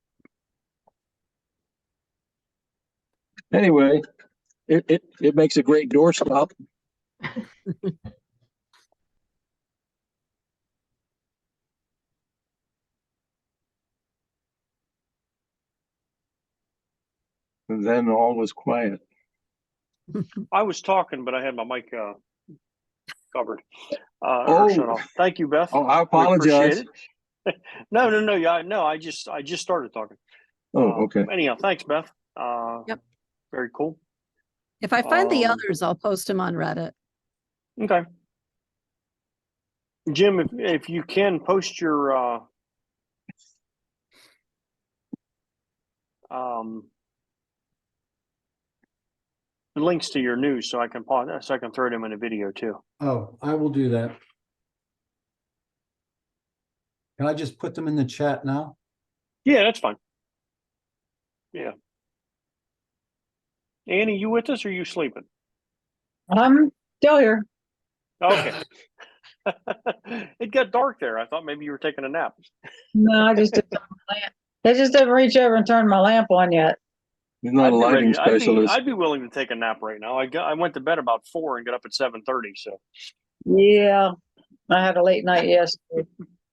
Anyway, it makes a great doorstop. And then all was quiet. I was talking, but I had my mic covered. Oh. Or shut off. Thank you, Beth. Oh, I We apologize. appreciate it. No. Yeah, no. I just started talking. Oh, okay. Anyhow, thanks, Beth. Yep. Very cool. if I find the others, I'll post them on Reddit. Okay. Jim, if you can post your links to your news so I can throw them in a video too. Oh, I will do that. Can I just put them in the chat now? Yeah, that's fine. Yeah. Annie, you with us or you sleeping? I'm still here. Okay. It got dark there. I thought maybe you were taking a nap. No, I just didn't reach over and turn my lamp on yet. He's not a lighting specialist. I'd be willing to take a nap right now. I went to bed about 4 and got up at 7:30. So Yeah, I had a late night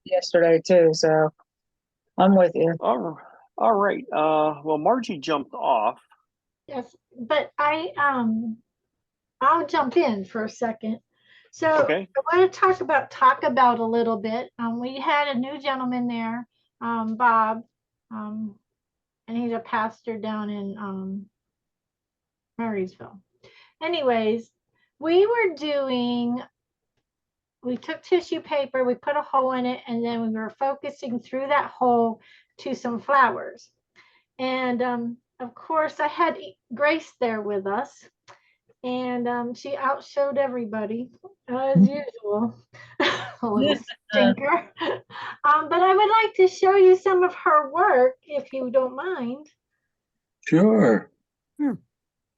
yesterday too, so I'm with you. all right. Well, Margie jumped off. Yes, but I'll jump in for a second. So Okay. I want to talk about a little bit. We had a new gentleman there, Bob, and he's a pastor down in Murraysville. Anyways, we took tissue paper, we put a hole in it, and then we were focusing through that hole to some flowers. And of course, I had Grace there with us, and she outshowed everybody as usual. A little stinker. But I would like to show you some of her work, if you don't mind. Sure.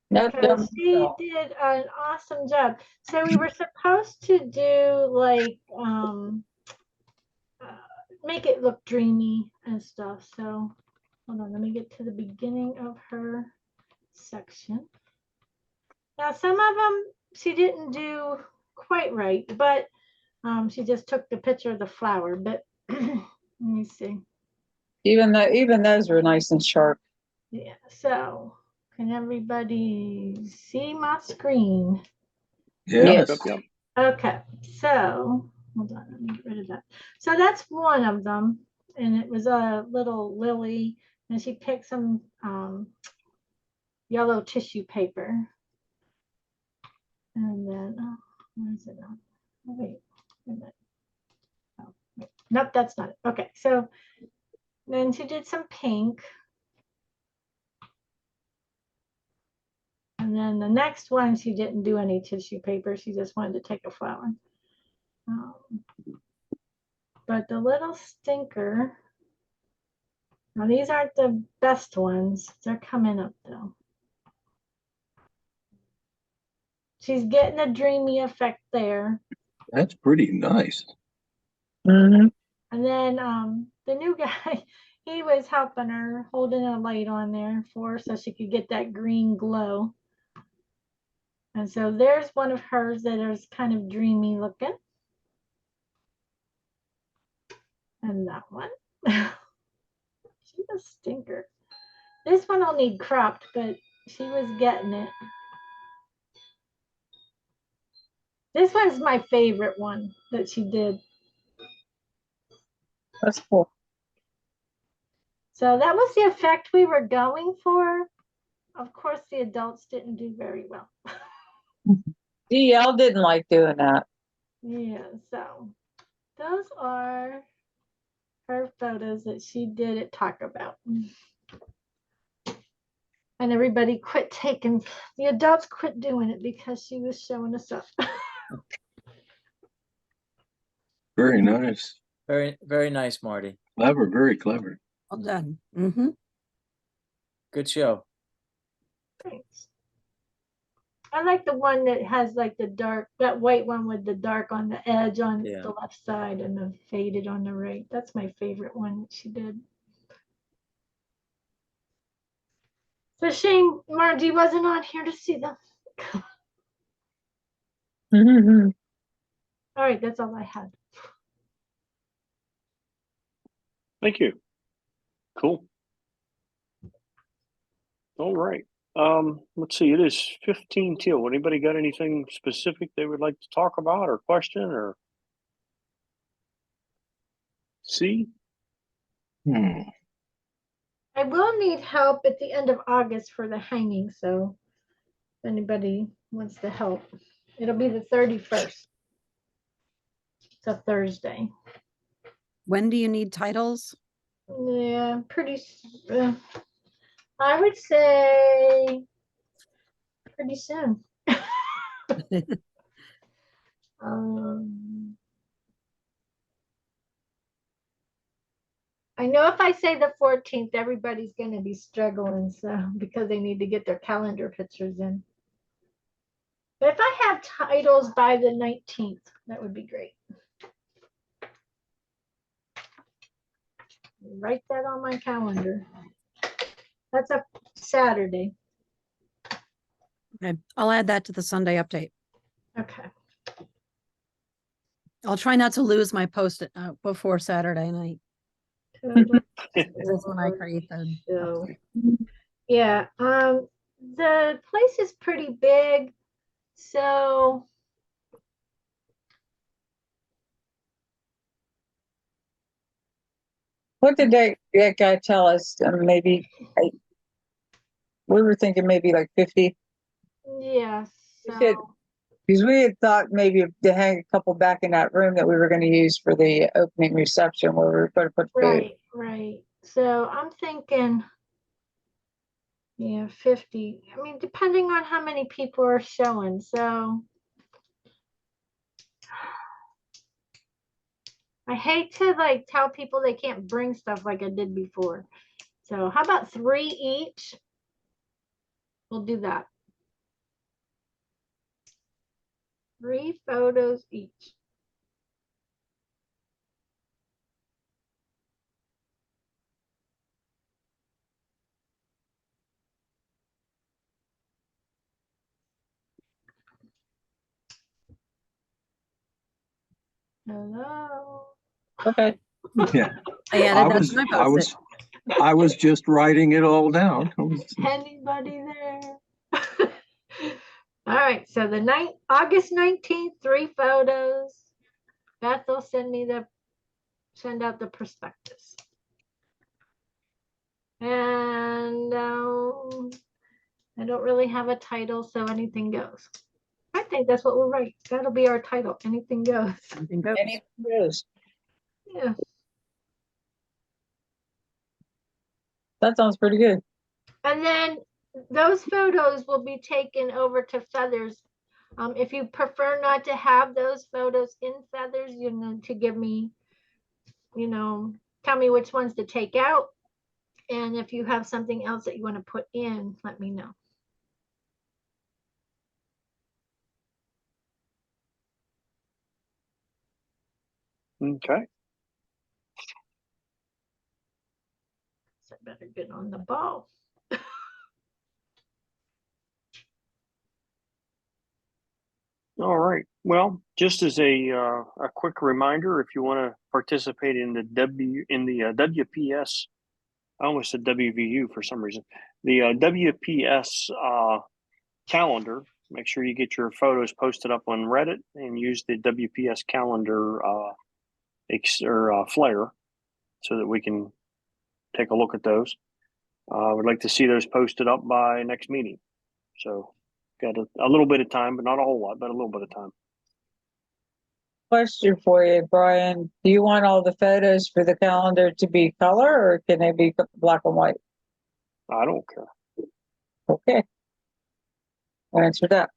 Because she did an awesome job. So we were supposed to do like make it look dreamy and stuff. So hold on, let me get to the beginning of her section. Now some of them she didn't do quite right, but she just took the picture of the flower. But let me see. Even those were nice and sharp. Yeah. So can everybody see my screen? Yes. Yep. Okay, so hold on, let me get rid of that. So that's one of them, and it was a little lily, and she picked some yellow tissue paper, and then where is it now? Oh, wait a minute. Oh, wait. Nope, that's not it. Okay, so then she did some pink. And then the next one, she didn't do any tissue paper. She just wanted to take a flower. But the little stinker, now these aren't the best ones. They're coming up though. She's getting a dreamy effect there. That's pretty nice. Mm-hmm. And then the new guy, he was helping her, holding a light on there for her so she could get that green glow. And so there's one of hers that is kind of dreamy looking. And that one. She's a stinker. This one will need cropped, but she was getting it. This one's my favorite one that she did. That's cool. So that was the effect we were going for. Of course, the adults didn't do very well. DL didn't like doing that. Yeah, so those are her photos that she did at Talk About. And everybody quit taking, the adults quit doing it because she was showing us up. Very nice. Very, very nice, Marty. Clever, very clever. Well done. Mm-hmm. Good show. Thanks. I like the one that has like the dark, that white one with the dark on the edge on Yeah. the left side and the faded on the right. That's my favorite one that she did. It's a shame Margie wasn't on here to see them. All right, that's all I had. Thank you. Cool. All right. Let's see, it is 15 till. Anybody got anything specific they would like to talk about or question or see? I will need help at the end of August for the hanging, so if anybody wants to help, it'll be the 31st. It's a Thursday. When do you need titles? Yeah, I would say pretty soon. I know if I say the 14th, everybody's going to be struggling, so because they need to get their calendar pictures in. But if I have titles by the 19th, that would be great. Write that on my calendar. That's a Saturday. Okay, I'll add that to the Sunday update. Okay. I'll try not to lose my post-it note before Saturday night. That's when I create the update. Yeah, the place is pretty big, so What did that guy tell us? Maybe we were thinking maybe like 50. yeah. Because we had thought maybe to hang a couple back in that room that we were going to use for the opening reception where we were going to put food. Right. So I'm thinking, yeah, 50. I mean, depending on how many people are showing. So I hate to like tell people they can't bring stuff like I did before. So how about 3 each? We'll do that. 3 photos each. Hello. Okay. Yeah. I added that to my post-it. I was just writing it all down. Anybody there? All right, so the August 19th, 3 photos. Beth will send out the prospectus. And I don't really have a title, so anything goes. I think that's what we'll write. That'll be our title. Anything goes. Anything goes. Anything goes. Yeah. That sounds pretty good. And then those photos will be taken over to Feathers. If you prefer not to have those photos in Feathers, you need to give me, tell me which ones to take out. And if you have something else that you want to put in, let me know. Okay. So I better get on the ball. All right. Well, just as a quick reminder, if you want to participate in the WPS, I almost said WVU for some reason, the WPS calendar. Make sure you get your photos posted up on Reddit and use the WPS calendar flare so that we can take a look at those. I would like to see those posted up by next meeting. So got a little bit of time, but not a whole lot, but a little bit of time. Question for you, Brian. Do you want all the photos for the calendar to be color or can they be black and white? I don't care. Okay. Answer that.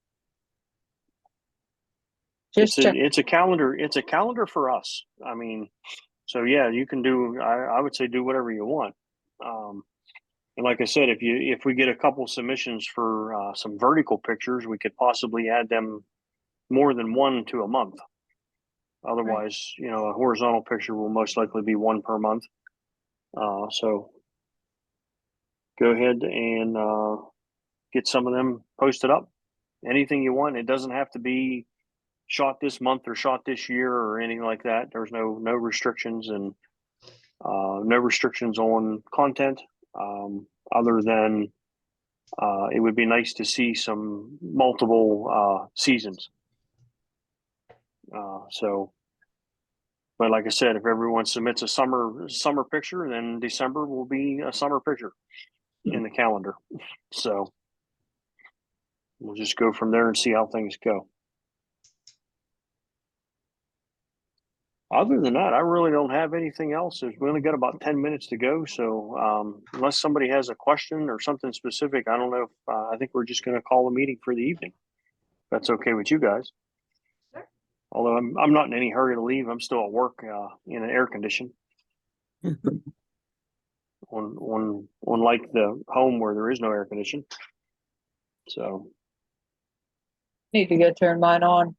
It's a calendar. It's a calendar for us. I mean, So yeah, you can do, I would say do whatever you want. And like I said, if we get a couple submissions for some vertical pictures, we could possibly add them more than one to a month. Otherwise, you know, a horizontal picture will most likely be one per month. So go ahead and get some of them posted up. Anything you want. It doesn't have to be shot this month or shot this year or anything like that. There's no restrictions, and no restrictions on content, other than it would be nice to see some multiple seasons. But like I said, if everyone submits a summer picture, then December will be a summer picture in the calendar. So we'll just go from there and see how things go. Other than that, I really don't have anything else. We only got about 10 minutes to go. So unless somebody has a question or something specific, I don't know if I think we're just going to call a meeting for the evening. If that's okay with you guys. Sure. Although I'm not in any hurry to leave. I'm still at work in an air condition. on like the home where there is no air condition. So Need to go turn mine on.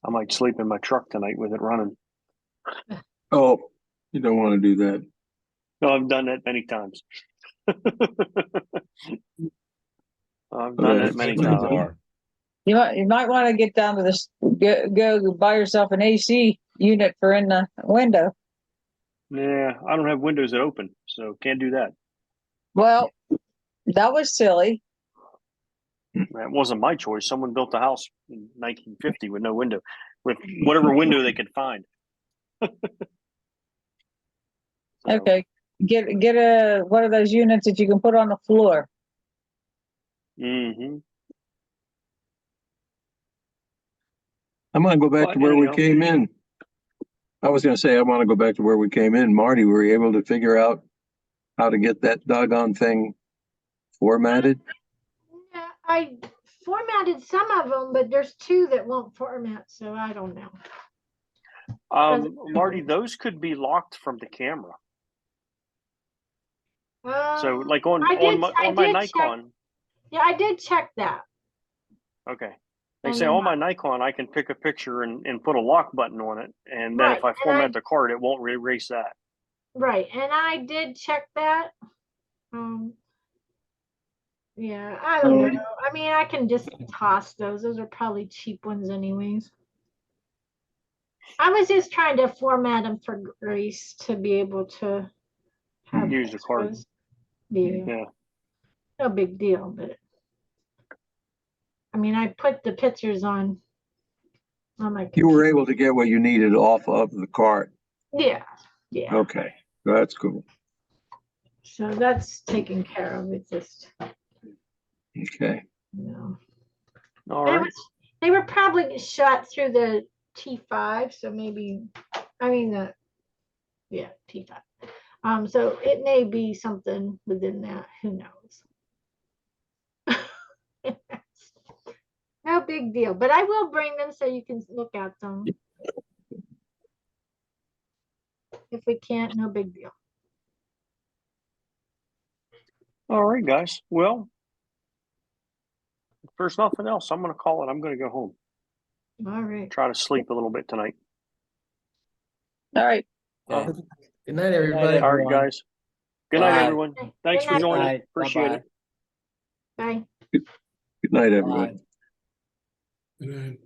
I might sleep in my truck tonight with it running. Oh, you don't want to do that. No, I've done that many times. I've done that many times. You might want to get down to this, go buy yourself an AC unit for in the window. Yeah, I don't have windows that open, so can't do that. Well, that was silly. That wasn't my choice. Someone built a house in 1950 with no window, with whatever window they could find. So, Okay, get one of those units that you can put on the floor. Mm-hmm. I'm gonna go back But to where we anyhow. came in. I was gonna say, I want to go back to where we came in. Marty, were you able to figure out how to get that doggone thing formatted? Yeah, I formatted some of them, but there's two that won't format, so I don't know. Marty, those could be locked from the camera. So like on my Nikon. Yeah, I did check that. Okay. They say on my Nikon, I can pick a picture and put a lock button on it. And then if I format the card, it won't erase that. Right. And I did check that. Yeah, I don't know. I mean, I can just toss those. Those are probably cheap ones anyways. I was just trying to format them for Grace to be able to have use the card. Yeah. No big deal, but I mean, I put the pictures on my computer. You were able to get what you needed off of the card. Yeah. Yeah. Okay, that's cool. So that's taken care of. It's just Okay. All right. They were probably shot through the T5, so maybe T5. So it may be something within that. Who knows? No big deal, but I will bring them so you can look at them. If we can't, no big deal. All right, guys. Well, if there's nothing else, I'm going to call it. I'm going to go home. All right. Try to sleep a little bit tonight. All right. Good night, everybody. All right, guys. Good night, everyone. Thanks for joining. Appreciate it. Bye. Good night, everyone. Good night.